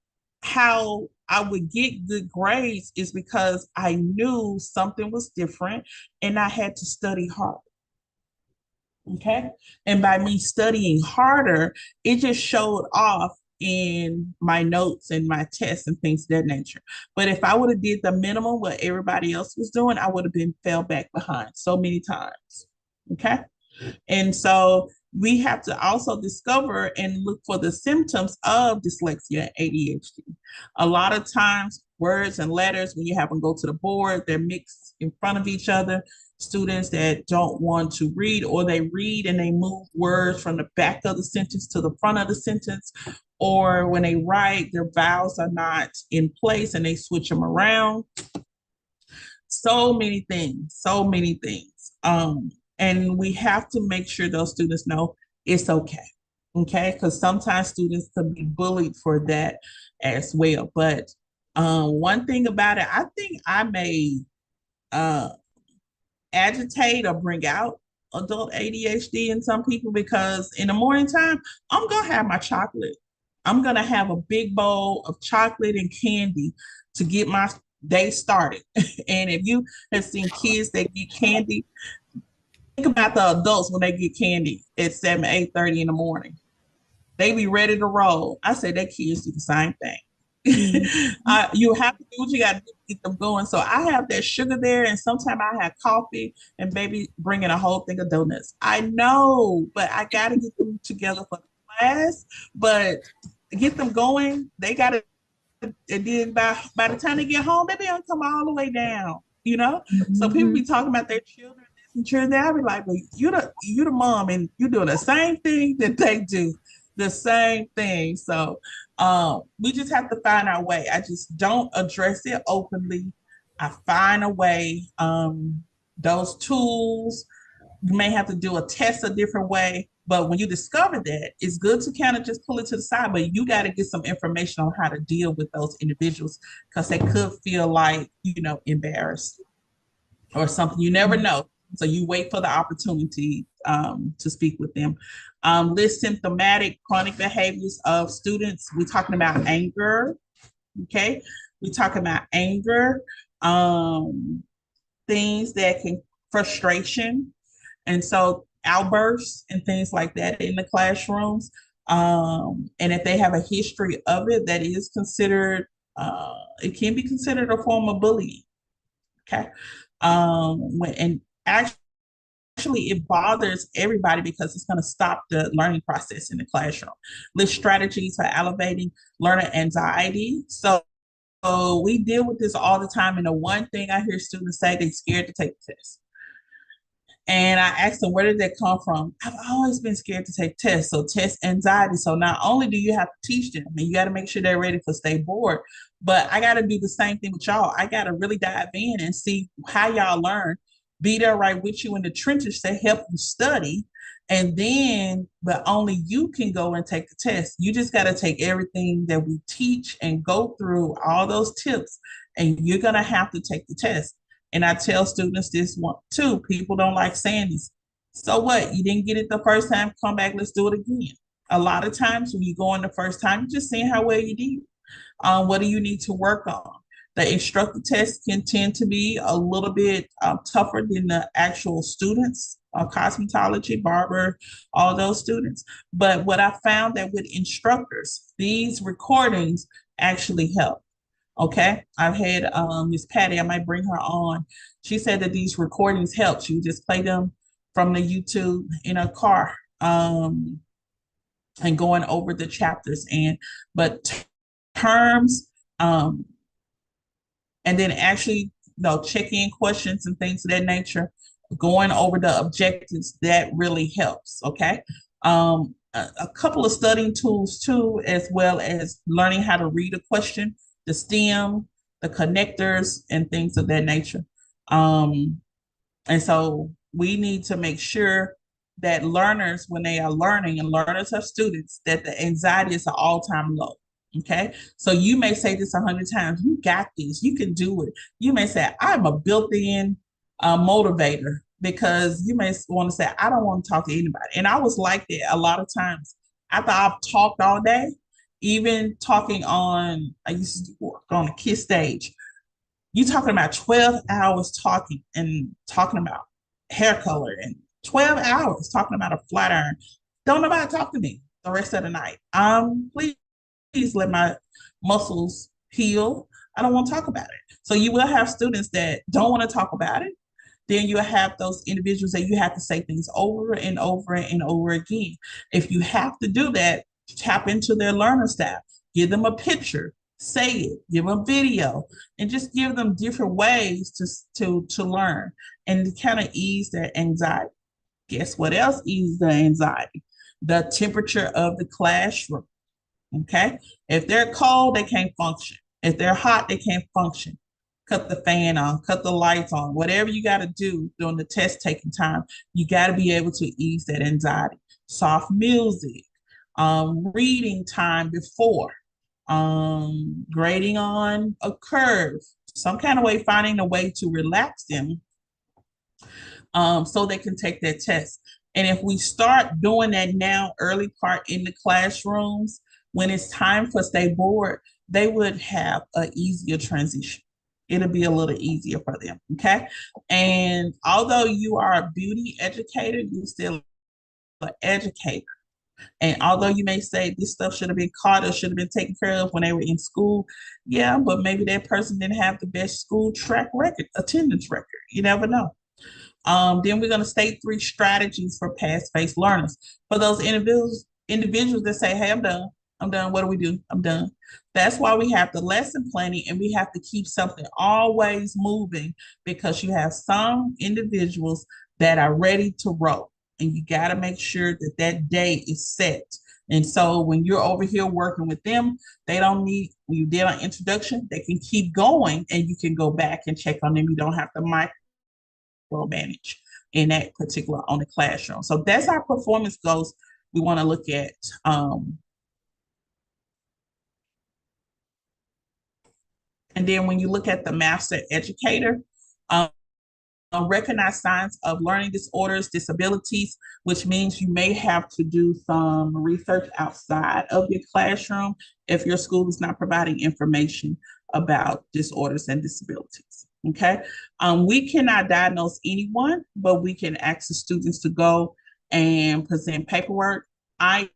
how I would get good grades is because I knew something was different and I had to study hard. Okay. And by me studying harder, it just showed off in my notes and my tests and things of that nature. But if I would have did the minimum what everybody else was doing, I would have been fell back behind so many times. Okay. And so we have to also discover and look for the symptoms of dyslexia and ADHD. A lot of times, words and letters, when you have them go to the board, they're mixed in front of each other. Students that don't want to read, or they read and they move words from the back of the sentence to the front of the sentence, or when they write, their vowels are not in place and they switch them around. So many things, so many things. And we have to make sure those students know it's okay. Okay. Because sometimes students can be bullied for that as well. But one thing about it, I think I may agitate or bring out adult ADHD in some people, because in the morning time, I'm going to have my chocolate. I'm going to have a big bowl of chocolate and candy to get my day started. And if you have seen kids that get candy, think about the adults when they get candy at 7, 8:30 in the morning. They be ready to roll. I say that kids do the same thing. You have to do what you got to do to get them going. So I have that sugar there, and sometimes I have coffee, and baby bringing a whole thing of donuts. I know, but I got to get them together for the class. But to get them going, they got to. And then by the time they get home, they don't come all the way down. So people be talking about their children and children. I be like, well, you the mom, and you doing the same thing that they do, the same thing. So we just have to find our way. I just don't address it openly. I find a way. Those tools, you may have to do a test a different way. But when you discover that, it's good to kind of just pull it to the side, but you got to get some information on how to deal with those individuals because they could feel like, embarrassed or something. You never know. So you wait for the opportunity to speak with them. List symptomatic chronic behaviors of students. We're talking about anger. Okay. We're talking about anger, things that can frustration. And so outbursts and things like that in the classrooms. And if they have a history of it, that is considered, it can be considered a form of bullying. Okay. And actually it bothers everybody because it's going to stop the learning process in the classroom. List strategies for elevating learner anxiety. So we deal with this all the time. And the one thing I hear students say, they're scared to take the test. And I asked them, where did that come from? I've always been scared to take tests. So test anxiety. So not only do you have to teach them, and you got to make sure they're ready for state board, but I got to do the same thing with y'all. I got to really dive in and see how y'all learn, be there right with you in the trenches to help you study. And then, but only you can go and take the test. You just got to take everything that we teach and go through all those tips, and you're going to have to take the test. And I tell students this one too. People don't like saying this. So what? You didn't get it the first time, come back, let's do it again. A lot of times when you go in the first time, you're just seeing how well you did. What do you need to work on? The instructor test can tend to be a little bit tougher than the actual students, cosmetology, barber, all those students. But what I found that with instructors, these recordings actually help. Okay, I've had Miss Patty, I might bring her on. She said that these recordings help. You just play them from the YouTube in a car, and going over the chapters but terms, and then actually check in questions and things of that nature, going over the objectives, that really helps. Okay. A couple of studying tools too, as well as learning how to read a question, the STEM, the connectors, and things of that nature. And so we need to make sure that learners, when they are learning, and learners are students, that the anxiety is an all-time low. Okay. So you may say this 100 times, you got this, you can do it. You may say, I'm a built-in motivator, because you may want to say, I don't want to talk to anybody. And I was like that a lot of times. After I've talked all day, even talking on, I used to work on a KISS stage. You talking about 12 hours talking about hair color, and 12 hours talking about a flat iron. Don't nobody talk to me the rest of the night. Please let my muscles heal. I don't want to talk about it. So you will have students that don't want to talk about it. Then you have those individuals that you have to say things over and over and over again. If you have to do that, tap into their learner style. Give them a picture, say it, give them video, and just give them different ways to learn and to kind of ease their anxiety. Guess what else eases the anxiety? The temperature of the classroom. Okay. If they're cold, they can't function. If they're hot, they can't function. Cut the fan on, cut the lights on, whatever you got to do during the test taking time, you got to be able to ease that anxiety. Soft music, reading time before, grading on a curve, some kind of way, finding a way to relax them, so they can take that test. And if we start doing that now, early part in the classrooms, when it's time for state board, they would have an easier transition. It'll be a little easier for them. Okay. And although you are a beauty educator, you're still an educator. And although you may say this stuff should have been caught or should have been taken care of when they were in school, yeah, but maybe that person didn't have the best school track record, attendance record. You never know. Then we're going to state 3 strategies for past-based learners. For those individuals that say, hey, I'm done. What do we do? I'm done. That's why we have the lesson planning, and we have to keep something always moving, because you have some individuals that are ready to roll, and you got to make sure that that day is set. And so when you're over here working with them, they don't need, when you did an introduction, they can keep going, and you can go back and check on them. You don't have to micromanage in that particular on the classroom. So that's our performance goals we want to look at. And then when you look at the master educator, recognize signs of learning disorders, disabilities, which means you may have to do some research outside of your classroom if your school is not providing information about disorders and disabilities. Okay. We cannot diagnose anyone, but we can ask the students to go and present paperwork. I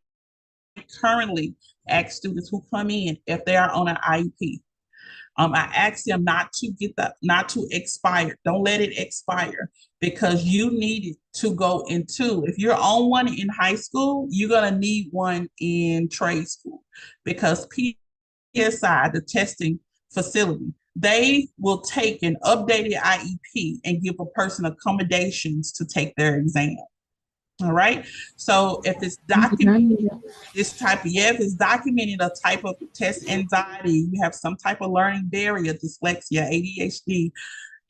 currently ask students who come in if they are on an IEP. I asked them not to expire. Don't let it expire because you need it to go into. If you're on one in high school, you're gonna need one in trade school because PSI, the testing facility, they will take an updated IEP and give a person accommodations to take their exam. All right. So if it's documented, if it's documented a type of test anxiety, you have some type of learning barrier, dyslexia, ADHD,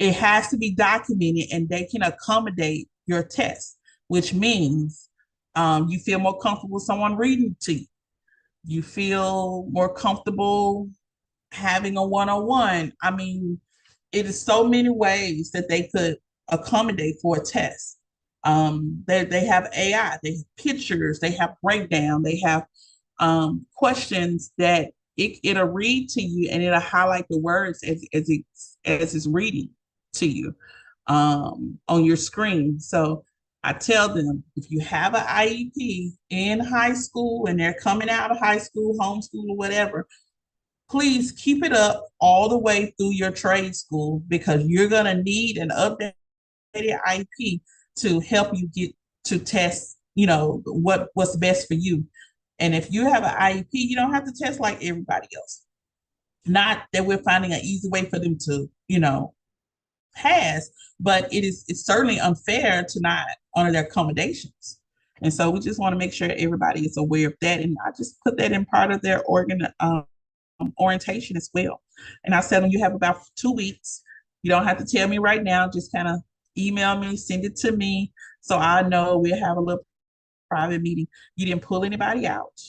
it has to be documented and they can accommodate your test, which means you feel more comfortable with someone reading to you. You feel more comfortable having a one-on-one. I mean, it is so many ways that they could accommodate for a test. They have AI, they have pictures, they have breakdown, they have questions that it'll read to you and it'll highlight the words as it's reading to you on your screen. So I tell them if you have an IEP in high school and they're coming out of high school, homeschool, or whatever, please keep it up all the way through your trade school because you're going to need an updated IEP to help you get to test, what's best for you. And if you have an IEP, you don't have to test like everybody else. Not that we're finding an easy way for them to, pass, but it's certainly unfair to not honor their accommodations. And so we just want to make sure everybody is aware of that. And I just put that in part of their orientation as well. And I said, when you have about 2 weeks, you don't have to tell me right now, just kind of email me, send it to me. So I know we'll have a little private meeting. You didn't pull anybody out,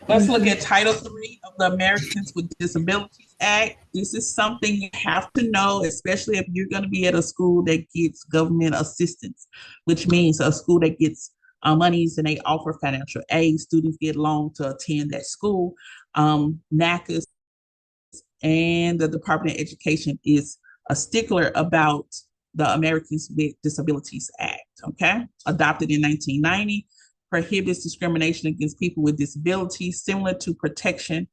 Let's look at Title III of the Americans with Disabilities Act. This is something you have to know, especially if you're going to be at a school that gets government assistance, which means a school that gets monies and they offer financial aid. Students get loans to attend that school. NACAS and the Department of Education is a stickler about the Americans with Disabilities Act, okay? Adopted in 1990, prohibits discrimination against people with disabilities, similar to protection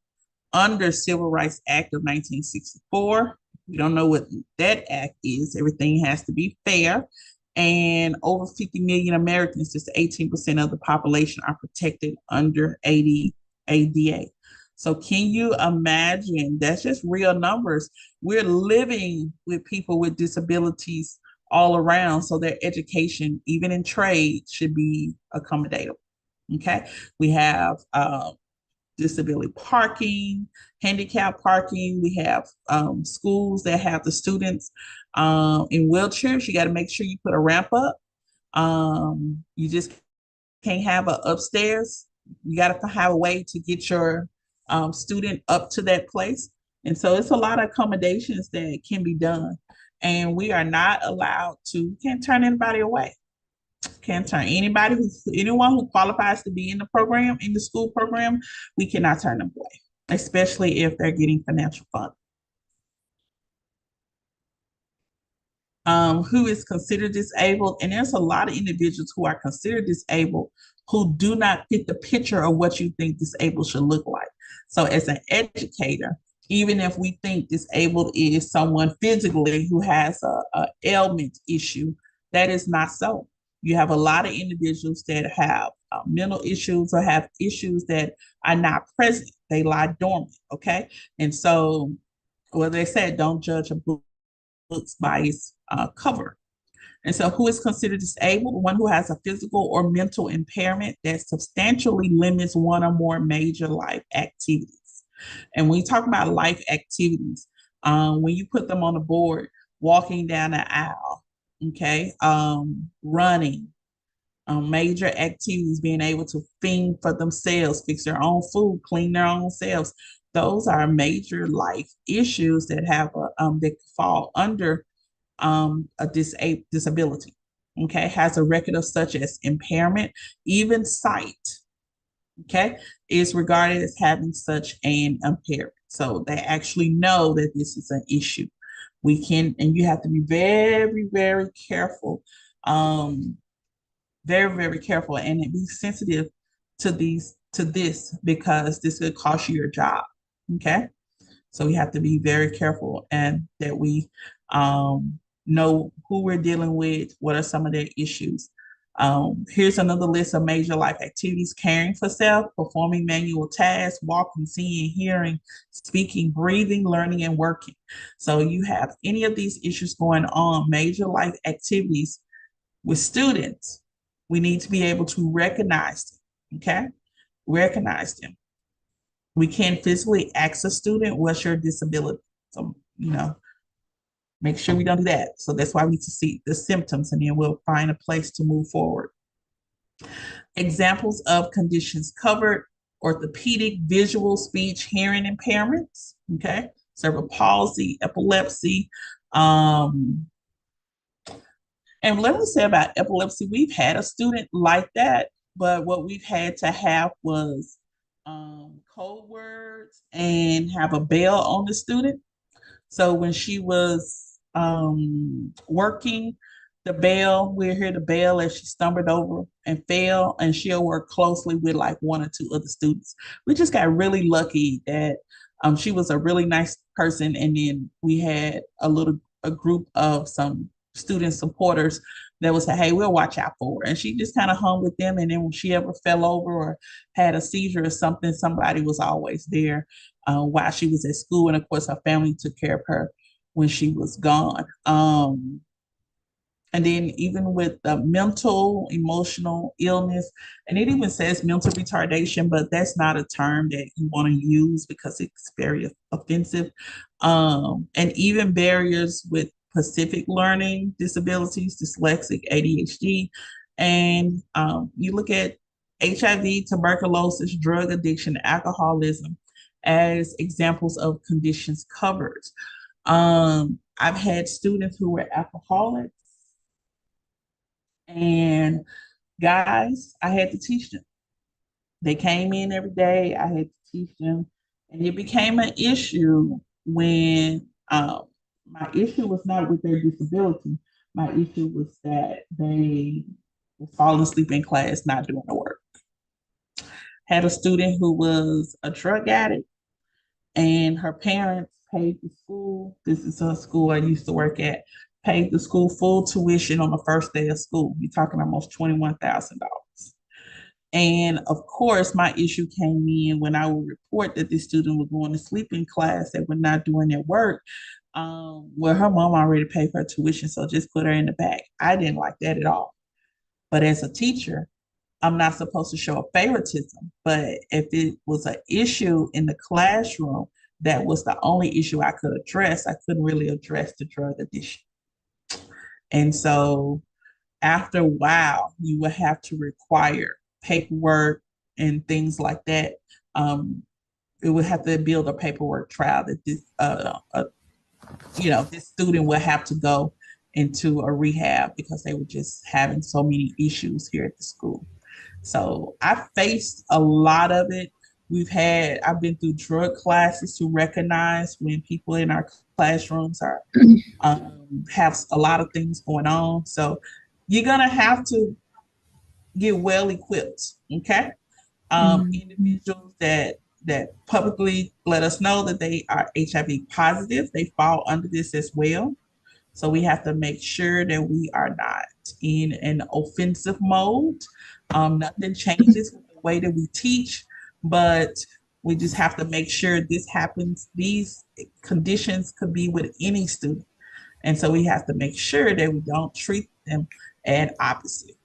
under Civil Rights Act of 1964. We don't know what that act is. Everything has to be fair. And over 50 million Americans, just 18% of the population, are protected under ADA. So can you imagine? That's just real numbers. We're living with people with disabilities all around, so their education, even in trade, should be accommodatable. Okay, we have disability parking, handicap parking. We have schools that have the students in wheelchairs. You got to make sure you put a ramp up. You just can't have an upstairs. You got to have a way to get your student up to that place. And so it's a lot of accommodations that can be done. And we are not allowed to, can't turn anybody away. Can't turn anyone who qualifies to be in the program, in the school program, we cannot turn them away, especially if they're getting financial funding. Who is considered disabled? And there's a lot of individuals who are considered disabled who do not fit the picture of what you think disabled should look like. So as an educator, even if we think disabled is someone physically who has a ailment issue, that is not so. You have a lot of individuals that have mental issues or have issues that are not present. They lie dormant, okay? And so, well, they said, don't judge a book by its cover. And so who is considered disabled? One who has a physical or mental impairment that substantially limits one or more major life activities. And when you talk about life activities, When you put them on the board, walking down the aisle, okay, running, major activities, being able to fend for themselves, fix their own food, clean their own selves. Those are major life issues that have that fall under a disability. Okay, has a record of such as impairment, even sight. Okay, is regarded as having such an impairment. So they actually know that this is an issue. We can, and you have to be very, very careful, very, very careful, and be sensitive to this because this could cost you your job. Okay, so we have to be very careful and that we know who we're dealing with, what are some of their issues. Here's another list of major life activities: caring for self, performing manual tasks, walking, seeing, hearing, speaking, breathing, learning, and working. So you have any of these issues going on, major life activities with students, we need to be able to recognize them, okay? Recognize them. We can physically ask a student, what's your disability? So, make sure we don't do that. So that's why we need to see the symptoms and then we'll find a place to move forward. Examples of conditions covered: orthopedic, visual, speech, hearing impairments, okay? Cerebral palsy, epilepsy. And let me say about epilepsy, we've had a student like that, but what we've had to have was code words and have a bell on the student. So when she was working, we'll hear the bell as she stumbled over and fell, and she'll work closely with like one or two other students. We just got really lucky that she was a really nice person, and then we had a group of some student supporters that was say, hey, we'll watch out for her. And she just kind of hung with them. And then when she ever fell over or had a seizure or something, somebody was always there while she was at school. And of course, her family took care of her when she was gone. And then even with the mental, emotional illness, and it even says mental retardation, but that's not a term that you want to use because it's very offensive. And even barriers with specific learning disabilities, dyslexic, ADHD, and you look at HIV, tuberculosis, drug addiction, alcoholism as examples of conditions covered. I've had students who were alcoholics, and guys, I had to teach them. They came in every day. I had to teach them, and it became an issue when my issue was not with their disability. My issue was that they were falling asleep in class, not doing the work. Had a student who was a drug addict, and her parents paid the school. This is a school I used to work at. Paid the school full tuition on the first day of school. You're talking almost $21,000. And of course, my issue came in when I would report that this student was going to sleep in class, they were not doing their work. Well, her mom already paid for her tuition, so just put her in the back. I didn't like that at all. But as a teacher, I'm not supposed to show a favoritism. But if it was an issue in the classroom, that was the only issue I could address. I couldn't really address the drug addiction. And so after a while, you will have to require paperwork and things like that. It would have to build a paperwork trial that this student will have to go into a rehab because they were just having so many issues here at the school. So I faced a lot of it. I've been through drug classes to recognize when people in our classrooms are have a lot of things going on. So you're gonna have to get well equipped, okay? Individuals that publicly let us know that they are HIV positive, they fall under this as well. So we have to make sure that we are not in an offensive mode. Nothing changes with the way that we teach, but we just have to make sure this happens. These conditions could be with any student. And so we have to make sure that we don't treat them as opposite.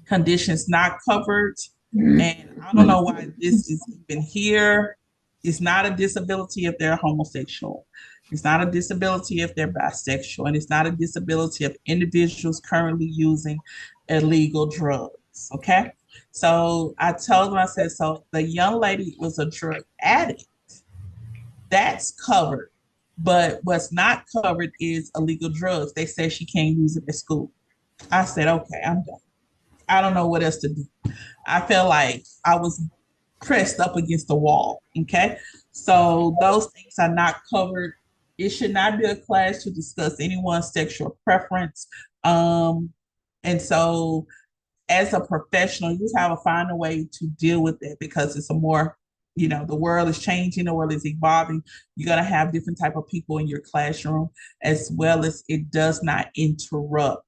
Conditions not covered. And I don't know why this is even here. It's not a disability if they're homosexual. It's not a disability if they're bisexual. And it's not a disability of individuals currently using illegal drugs. Okay. So I told them, I said, so the young lady was a drug addict. That's covered. But what's not covered is illegal drugs. They say she can't use it at school. I said, okay, I'm done. I don't know what else to do. I felt like I was pressed up against the wall. Okay. So those things are not covered. It should not be a class to discuss anyone's sexual preference. And so as a professional, you have to find a way to deal with it because it's a more, the world is changing, the world is evolving. You're going to have different type of people in your classroom, as well as it does not interrupt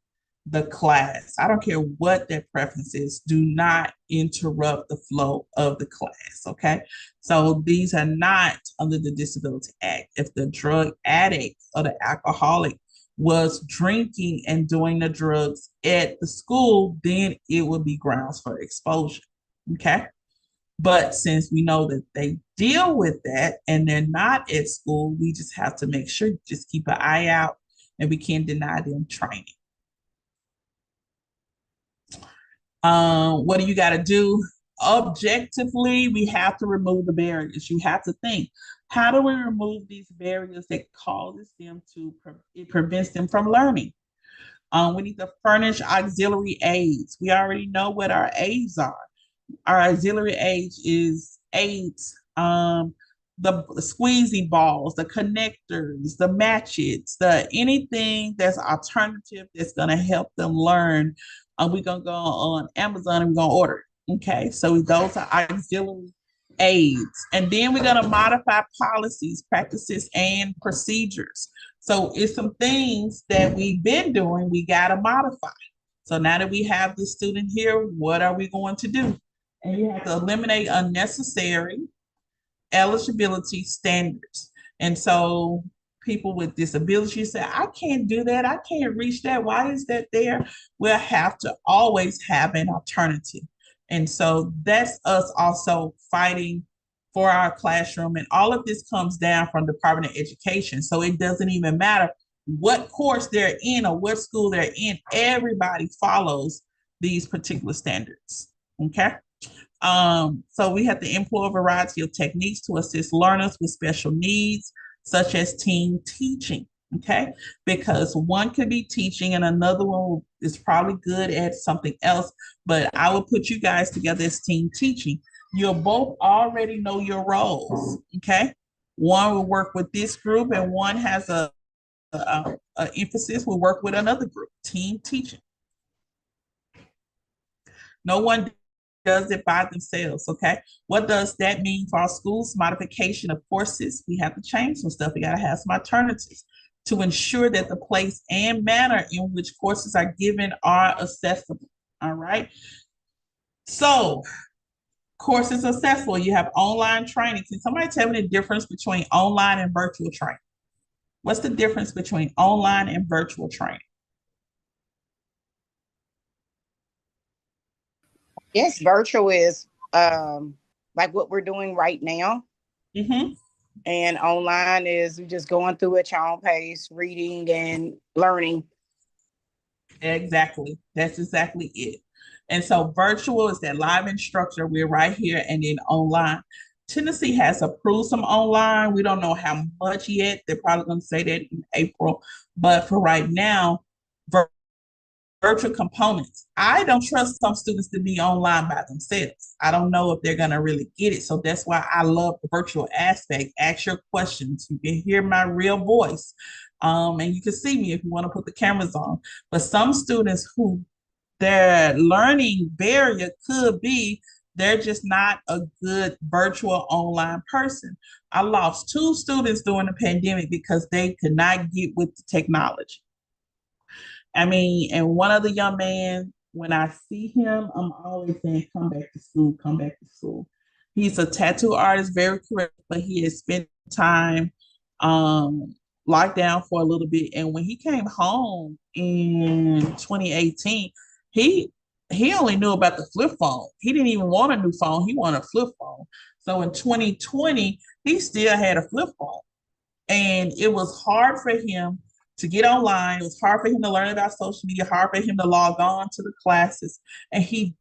the class. I don't care what their preference is. Do not interrupt the flow of the class. Okay. So these are not under the Disability Act. If the drug addict or the alcoholic was drinking and doing the drugs at the school, then it would be grounds for exposure. Okay. But since we know that they deal with that and they're not at school, we just have to make sure, just keep an eye out, and we can't deny them training. What do you got to do? Objectively, we have to remove the barriers. You have to think, how do we remove these barriers that causes them to, it prevents them from learning? We need to furnish auxiliary aids. We already know what our aids are. Our auxiliary aids, the squeezy balls, the connectors, the matches, the anything that's alternative that's going to help them learn. We're going to go on Amazon and we're going to order it. Okay, so those are auxiliary aids. And then we're going to modify policies, practices, and procedures. So it's some things that we've been doing, we got to modify. So now that we have this student here, what are we going to do? And you have to eliminate unnecessary eligibility standards. And so people with disabilities say, I can't do that. I can't reach that. Why is that there? We'll have to always have an alternative. And so that's us also fighting for our classroom. And all of this comes down from the Department of Education. So it doesn't even matter what course they're in or what school they're in. Everybody follows these particular standards. Okay. So we have to employ a variety of techniques to assist learners with special needs, such as team teaching. Okay, because one could be teaching and another one is probably good at something else, but I will put you guys together as team teaching. You'll both already know your roles. Okay, one will work with this group and one has a emphasis will work with another group. Team teaching. No one does it by themselves. Okay, what does that mean for our schools? Modification of courses. We have to change some stuff. We got to have some alternatives to ensure that the place and manner in which courses are given are accessible. All right. So courses accessible. You have online training. Can somebody tell me the difference between online and virtual training? What's the difference between online and virtual training? Yes, virtual is like what we're doing right now. Mm-hmm. And online is just going through at your own pace, reading and learning. Exactly. That's exactly it. And so virtual is that live instructor. We're right here, and then online. Tennessee has approved some online. We don't know how much yet. They're probably going to say that in April. But for right now, virtual components. I don't trust some students to be online by themselves. I don't know if they're going to really get it. So that's why I love the virtual aspect. Ask your questions. You can hear my real voice. And you can see me if you want to put the cameras on. But some students who their learning barrier could be they're just not a good virtual online person. I lost 2 students during the pandemic because they could not get with the technology. I mean, and one other young man, when I see him, I'm always saying, come back to school, come back to school. He's a tattoo artist, very correct, but he has spent time locked down for a little bit. And when he came home in 2018, he only knew about the flip phone. He didn't even want a new phone. He wanted a flip phone. So in 2020, he still had a flip phone. And it was hard for him to get online. It was hard for him to learn about social media, hard for him to log on to the classes. And he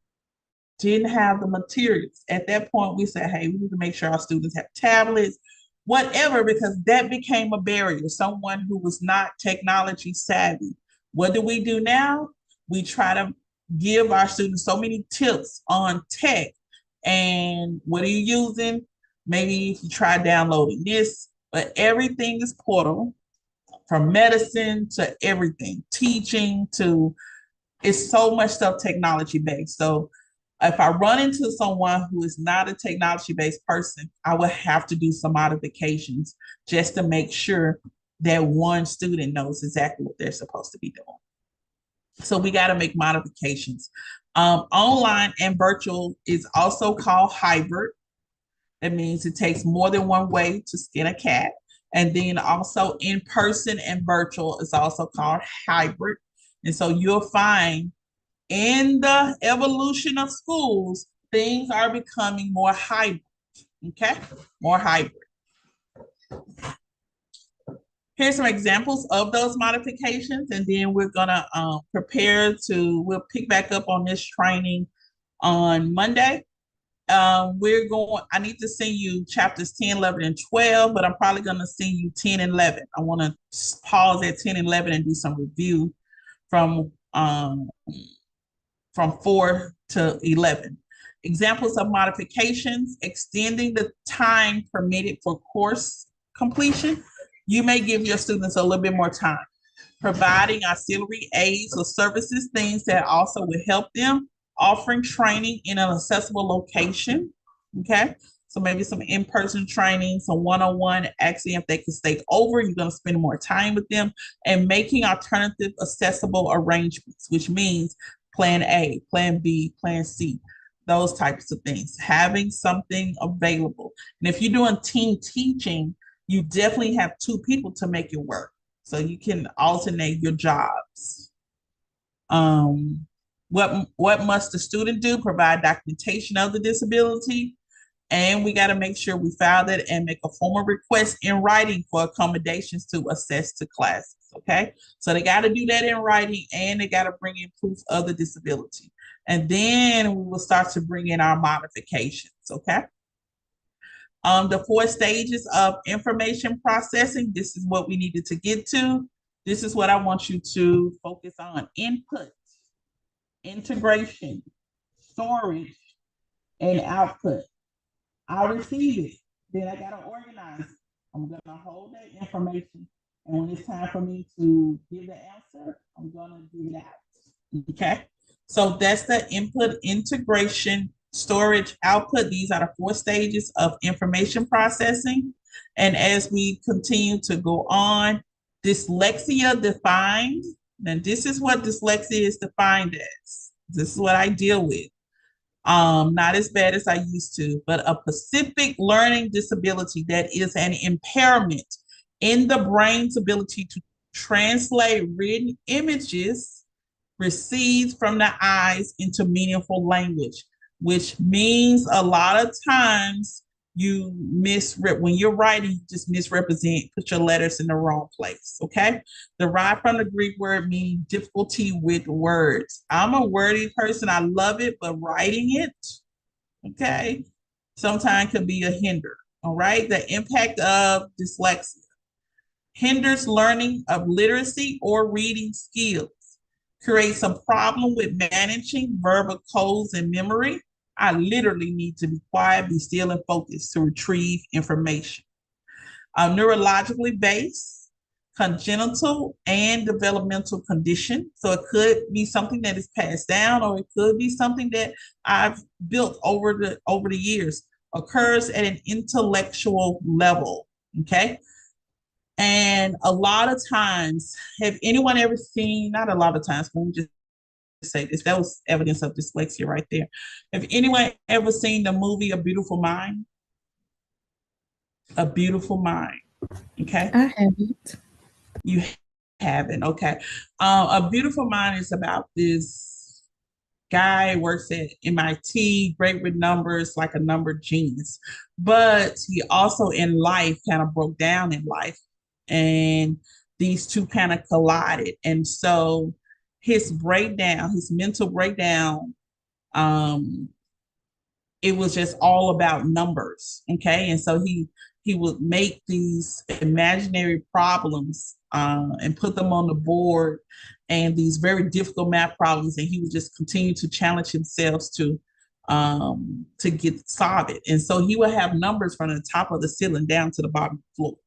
didn't have the materials. At that point, we said, hey, we need to make sure our students have tablets, whatever, because that became a barrier. Someone who was not technology savvy. What do we do now? We try to give our students so many tips on tech. And what are you using? Maybe if you try downloading this, but everything is portal, from medicine to everything, teaching to, it's so much stuff technology based. So if I run into someone who is not a technology based person, I would have to do some modifications just to make sure that one student knows exactly what they're supposed to be doing. So we got to make modifications. Online and virtual is also called hybrid. That means it takes more than one way to skin a cat. And then also in person and virtual is also called hybrid. And so you'll find in the evolution of schools, things are becoming more hybrid, okay? More hybrid. Here's some examples of those modifications, and then we're gonna we'll pick back up on this training on Monday. I need to send you chapters 10, 11, and 12, but I'm probably gonna send you 10 and 11. I wanna pause at 10 and 11 and do some review from 4 to 11. Examples of modifications: extending the time permitted for course completion. You may give your students a little bit more time. Providing auxiliary aids or services, things that also will help them. Offering training in an accessible location, okay? So maybe some in-person training, some one-on-one, asking if they can stay over, you're gonna spend more time with them, and making alternative accessible arrangements, which means plan A, plan B, plan C, those types of things, having something available. And if you're doing team teaching, you definitely have two people to make it work. So you can alternate your jobs. What must the student do? Provide documentation of the disability. And we got to make sure we file that and make a formal request in writing for accommodations to assess to classes, okay? So they got to do that in writing, and they got to bring in proof of the disability. And then we will start to bring in our modifications, okay? The 4 stages of information processing, this is what we needed to get to. This is what I want you to focus on: input, integration, storage, and output. I receive it, then I gotta organize it. I'm gonna hold that information, and when it's time for me to give the answer, I'm gonna give it out. Okay, so that's the input, integration, storage, output. These are the 4 stages of information processing. And as we continue to go on, dyslexia defined. Now, this is what dyslexia is defined as. This is what I deal with. Not as bad as I used to, but a specific learning disability that is an impairment in the brain's ability to translate written images received from the eyes into meaningful language, which means a lot of times you when you're writing, you just misrepresent, put your letters in the wrong place, okay? Derived from the Greek word meaning difficulty with words. I'm a wordy person, I love it, but writing it, okay, sometimes can be a hinder, all right? The impact of dyslexia: hinders learning of literacy or reading skills, creates a problem with managing verbal codes and memory. I literally need to be quiet, be still, and focus to retrieve information. Neurologically based, congenital and developmental condition. So it could be something that is passed down, or it could be something that I've built over the years. Occurs at an intellectual level, okay? And a lot of times, have anyone ever seen, not a lot of times, but we just say this, that was evidence of dyslexia right there. Have anyone ever seen the movie A Beautiful Mind? A Beautiful Mind, okay? I haven't. You haven't, okay. A Beautiful Mind is about this guy, works at MIT, great with numbers, like a number genius. But he also in life kind of broke down in life. And these two kind of collided. And so his breakdown, his mental breakdown, um, it was just all about numbers. Okay. And so he would make these imaginary problems and put them on the board, and these very difficult math problems, and he would just continue to challenge himself to get solve it. And so he would have numbers from the top of the ceiling down to the bottom of the floor.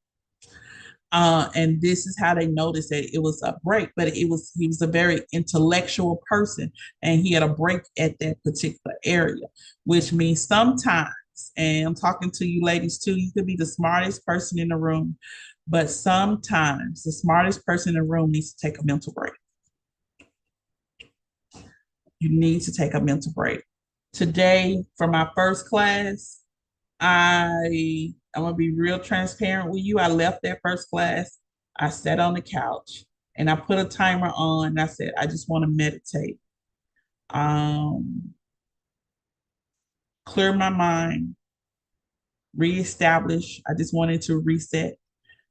And this is how they noticed that it was a break, but he was a very intellectual person, and he had a break at that particular area, which means sometimes, and I'm talking to you ladies too, you could be the smartest person in the room, but sometimes the smartest person in the room needs to take a mental break. You need to take a mental break. Today, for my first class, I'm gonna be real transparent with you. I left that first class. I sat on the couch and I put a timer on. And I said, I just want to meditate, clear my mind, reestablish. I just wanted to reset,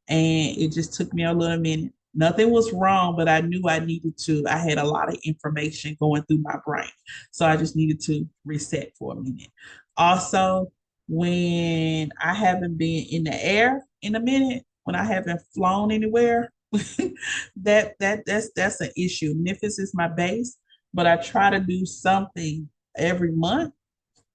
and it just took me a little minute. Nothing was wrong, but I knew I needed to. I had a lot of information going through my brain, so I just needed to reset for a minute. Also, when I haven't been in the air in a minute, when I haven't flown anywhere, that's an issue. Memphis is my base, but I try to do something every month,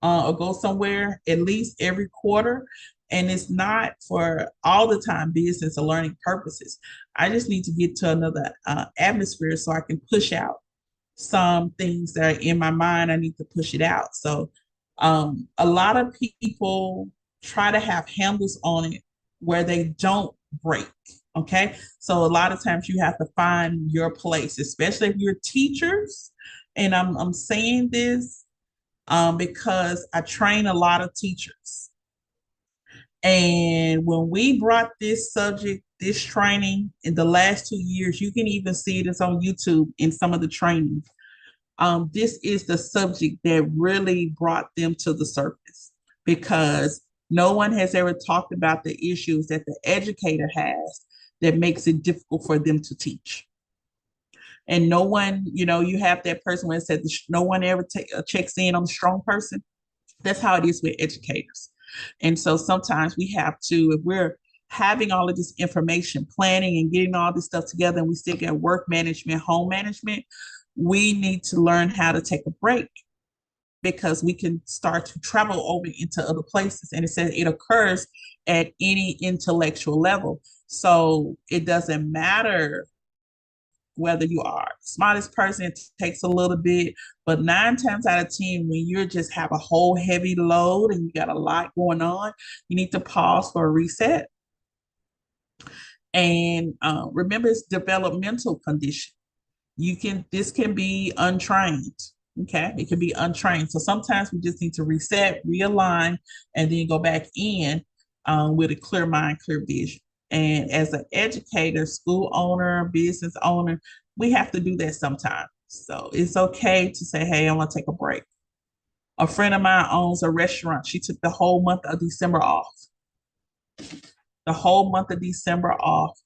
or go somewhere at least every quarter. And it's not for all the time business or learning purposes. I just need to get to another atmosphere so I can push out some things that are in my mind. I need to push it out. So a lot of people try to have handles on it where they don't break. Okay. So a lot of times you have to find your place, especially if you're teachers. And I'm saying this because I train a lot of teachers. And when we brought this subject, this training in the last 2 years, you can even see this on YouTube in some of the trainings. This is the subject that really brought them to the surface, because no one has ever talked about the issues that the educator has that makes it difficult for them to teach. And no one, you have that person where it said no one ever checks in on the strong person. That's how it is with educators. And so sometimes we have to, if we're having all of this information, planning and getting all this stuff together, and we still get work management, home management, we need to learn how to take a break, because we can start to travel over into other places. And it says it occurs at any intellectual level. So it doesn't matter whether you are the smartest person, it takes a little bit, but 9 times out of 10, when you just have a whole heavy load and you got a lot going on, you need to pause for a reset. And remember, it's developmental condition. This can be untrained. Okay, it can be untrained. So sometimes we just need to reset, realign, and then go back in with a clear mind, clear vision. And as an educator, school owner, business owner, we have to do that sometimes. So it's okay to say, hey, I want to take a break. A friend of mine owns a restaurant. She took the whole month of December off. The whole month of December off.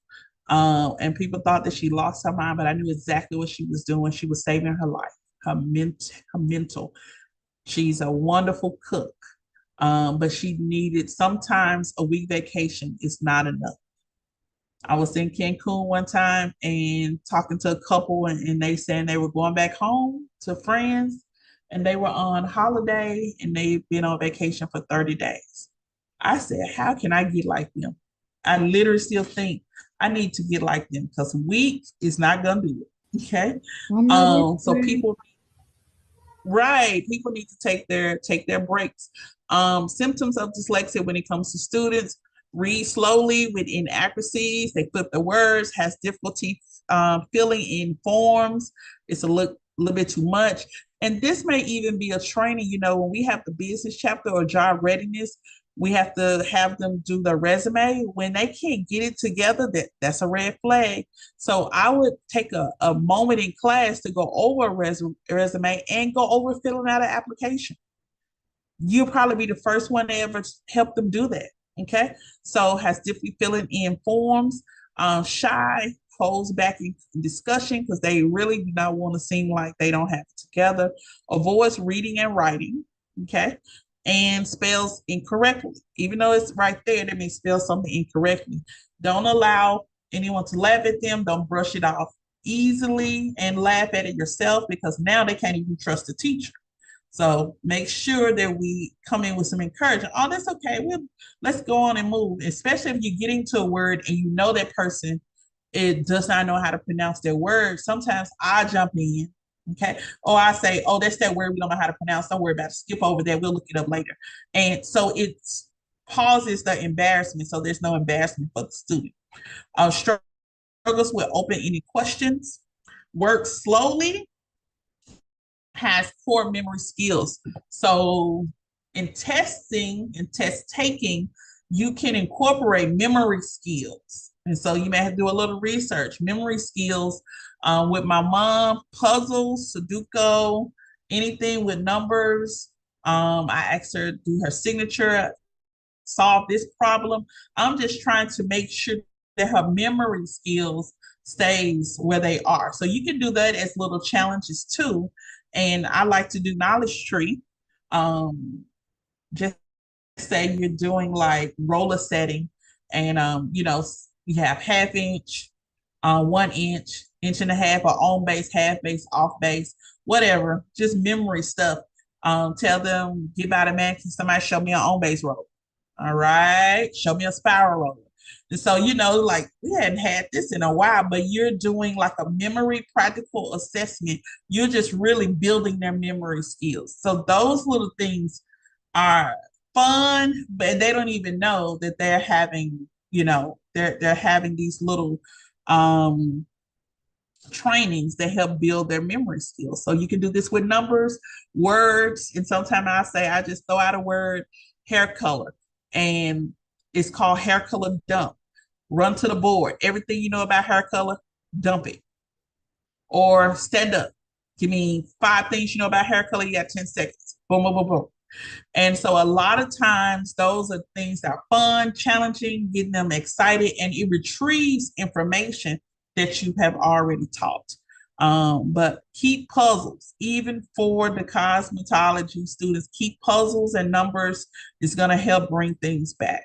And people thought that she lost her mind, but I knew exactly what she was doing. She was saving her life, her mental. She's a wonderful cook, but she needed, sometimes a week vacation is not enough. I was in Cancun one time and talking to a couple, and they saying they were going back home to friends, and they were on holiday and they've been on vacation for 30 days. I said, how can I get like them? I literally still think I need to get like them, because weak is not gonna do it. Okay. So people need to take their breaks. Symptoms of dyslexia when it comes to students: read slowly with inaccuracies, they flip the words, has difficulty filling in forms, it's a little bit too much. And this may even be a training, when we have the business chapter or job readiness, We have to have them do the resume. When they can't get it together, that's a red flag. So I would take a moment in class to go over a resume and go over filling out an application. You'll probably be the first one to ever help them do that. Okay. So has difficulty filling in forms, shy, holds back in discussion because they really do not want to seem like they don't have it together, avoids reading and writing. Okay. And spells incorrectly. Even though it's right there, they may spell something incorrectly. Don't allow anyone to laugh at them. Don't brush it off easily and laugh at it yourself because now they can't even trust the teacher. So make sure that we come in with some encouragement. Oh, that's okay. Let's go on and move. Especially if you're getting to a word and you know that person it does not know how to pronounce their word. Sometimes I jump in, okay, or I say, "Oh, that's that word we don't know how to pronounce. Don't worry about it. Skip over that. We'll look it up later." And so it pauses the embarrassment, so there's no embarrassment for the student. Struggles with open-ended questions. Work slowly has poor memory skills. So in testing and test taking, you can incorporate memory skills. And so you may have to do a little research, memory skills with my mom, puzzles, Sudoku, anything with numbers. I asked her to do her signature, solve this problem. I'm just trying to make sure that her memory skills stays where they are. So you can do that as little challenges too. And I like to do knowledge tree. Just say you're doing like roller setting and you have half inch, 1 inch, inch and a half, or on base, half base, off base, whatever, just memory stuff. Tell them, get by the man, can somebody show me an on base roll? All right, show me a spiral roller. And so, like we hadn't had this in a while, but you're doing like a memory practical assessment. You're just really building their memory skills. So those little things are fun, but they don't even know that they're having, they're having these little trainings that help build their memory skills. So you can do this with numbers, words, and sometimes I just throw out a word, hair color, and it's called hair color dump. Run to the board. Everything you know about hair color, dump it. Or stand up. Give me 5 things you know about hair color. You got 10 seconds. Boom, boom, boom, boom. And so a lot of times those are things that are fun, challenging, getting them excited, and it retrieves information that you have already taught. But keep puzzles, even for the cosmetology students, keep puzzles and numbers is going to help bring things back.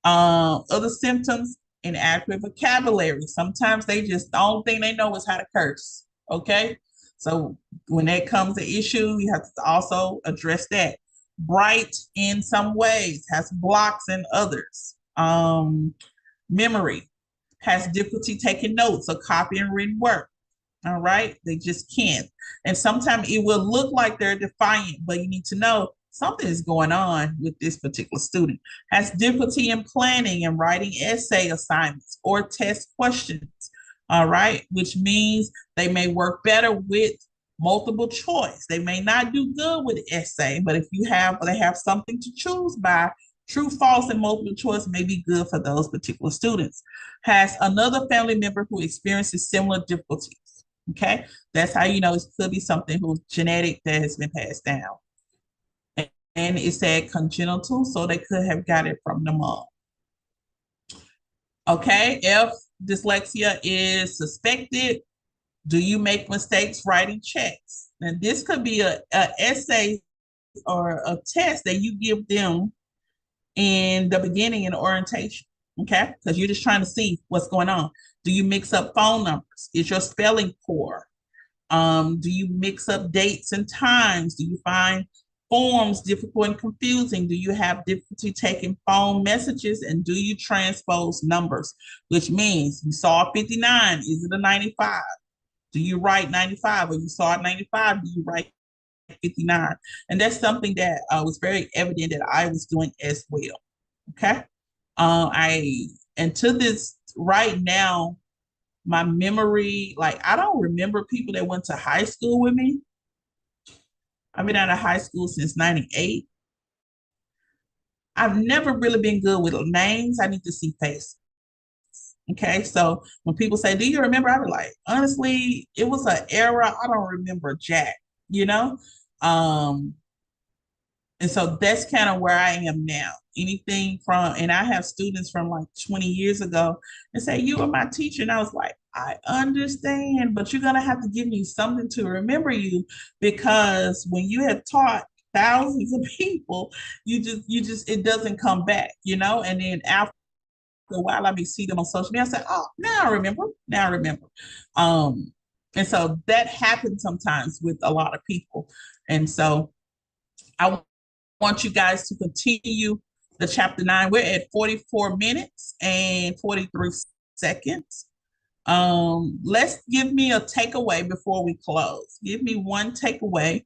Other symptoms, inadequate vocabulary. Sometimes the only thing they know is how to curse. Okay. So when that comes to issue, you have to also address that. Bright in some ways, has blocks in others. Memory, has difficulty taking notes or copying written work. All right. They just can't. And sometimes it will look like they're defiant, but you need to know something is going on with this particular student. Has difficulty in planning and writing essay assignments or test questions. All right. Which means they may work better with multiple choice. They may not do good with essay, but if they have something to choose by, true, false, and multiple choice may be good for those particular students. Has another family member who experiences similar difficulties. Okay, that's how you know it could be something who's genetic that has been passed down. And it said congenital, so they could have got it from the mom. Okay, if dyslexia is suspected, do you make mistakes writing checks? And this could be a essay or a test that you give them in the beginning in orientation, okay? Because you're just trying to see what's going on. Do you mix up phone numbers? Is your spelling poor? Do you mix up dates and times? Do you find forms difficult and confusing? Do you have difficulty taking phone messages? And do you transpose numbers? Which means you saw 59, is it a 95? Do you write 95? Or you saw 95, do you write 59? And that's something that was very evident that I was doing as well. Okay. And to this right now, my memory, like I don't remember people that went to high school with me. I've been out of high school since 98. I've never really been good with names. I need to see faces. Okay, so when people say, "Do you remember?" I be like, honestly, it was an era. I don't remember Jack. You know, um, and so that's kind of where I am now. Anything from, and I have students from like 20 years ago and say, "You were my teacher." And I was like, I understand, but you're going to have to give me something to remember you, because when you have taught thousands of people, it doesn't come back, And then after a while, I may see them on social media. I say, "Oh, now I remember. Now I remember." Um, and so that happens sometimes with a lot of people. And so I want you guys to continue the chapter 9. We're at 44 minutes and 43 seconds. Let's give me a takeaway before we close. Give me one takeaway,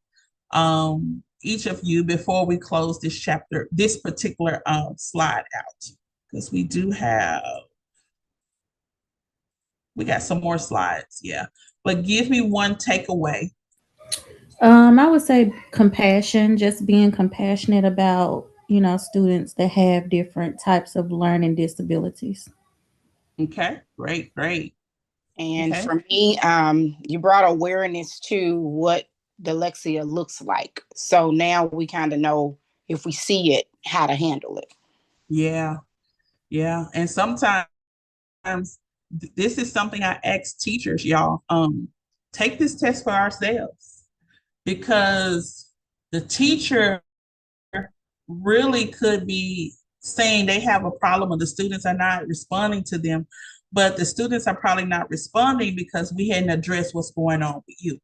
each of you, before we close this chapter, this particular slide out, because we got some more slides, yeah. But give me one takeaway. I would say compassion, just being compassionate about, students that have different types of learning disabilities. Okay, great, great. And Okay. for me, you brought awareness to what dyslexia looks like. So now we kind of know, if we see it, how to handle it. Yeah, yeah. And sometimes this is something I ask teachers, y'all. Take this test for ourselves, because the teacher really could be saying they have a problem or the students are not responding to them, but the students are probably not responding because we hadn't addressed what's going on with you.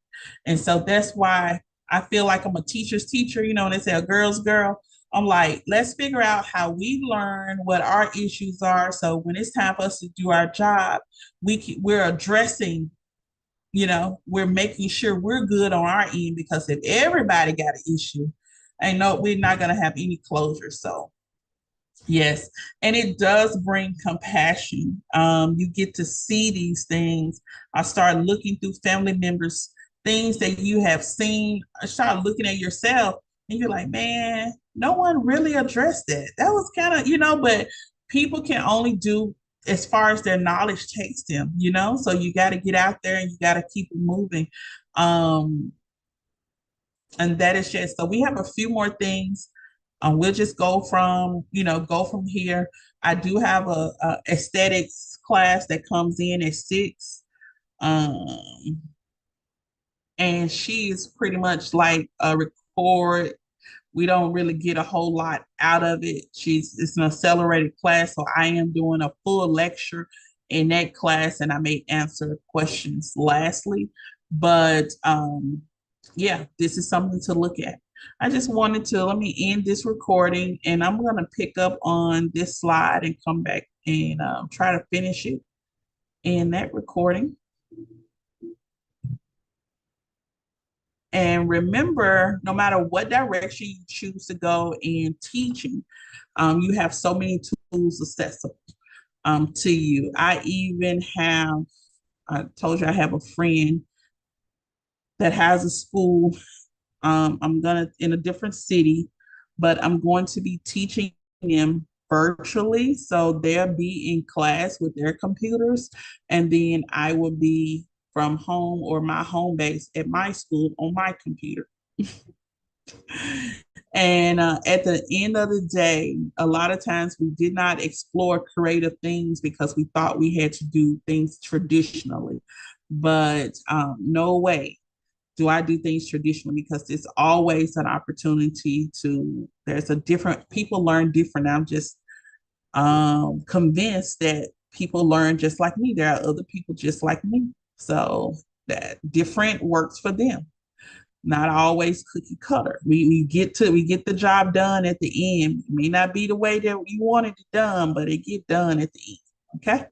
And so that's why I feel like I'm a teacher's teacher, and they say a girl's girl. I'm like, let's figure out how we learn, what our issues are. So when it's time for us to do our job, we're addressing, we're making sure we're good on our end, because if everybody got an issue, I know we're not going to have any closure. So yes, and it does bring compassion. You get to see these things. I start looking through family members, things that you have seen. I start looking at yourself, and you're like, man, no one really addressed that. That was kind of, but people can only do as far as their knowledge takes them, So you got to get out there and you got to keep it moving. And that is just, so we have a few more things. We'll just go from here. I do have a aesthetics class that comes in at 6. Um, and she is pretty much like a record. We don't really get a whole lot out of it. It's an accelerated class, so I am doing a full lecture in that class, and I may answer questions lastly. But yeah, this is something to look at. I just wanted to let me end this recording, and I'm going to pick up on this slide and come back and try to finish it in that recording. And remember, no matter what direction you choose to go in teaching, you have so many tools accessible to you. I told you I have a friend that has a school. I'm in a different city, but I'm going to be teaching them virtually. So they'll be in class with their computers, and then I will be from home or my home base at my school on my computer. And at the end of the day, a lot of times we did not explore creative things because we thought we had to do things traditionally. But no way do I do things traditionally, because it's always an opportunity people learn different. I'm just convinced that people learn just like me. There are other people just like me. So that different works for them. Not always cookie cutter. We get the job done at the end. It may not be the way that you wanted it done, but it get done at the end. Okay.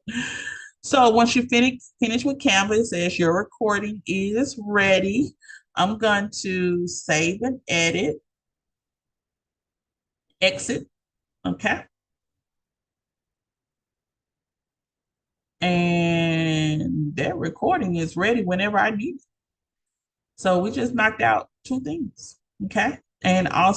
So once you finish with Canva, it says your recording is ready. I'm going to save and edit, exit. Okay. And that recording is ready whenever I need it. So we just knocked out 2 things. Okay. And also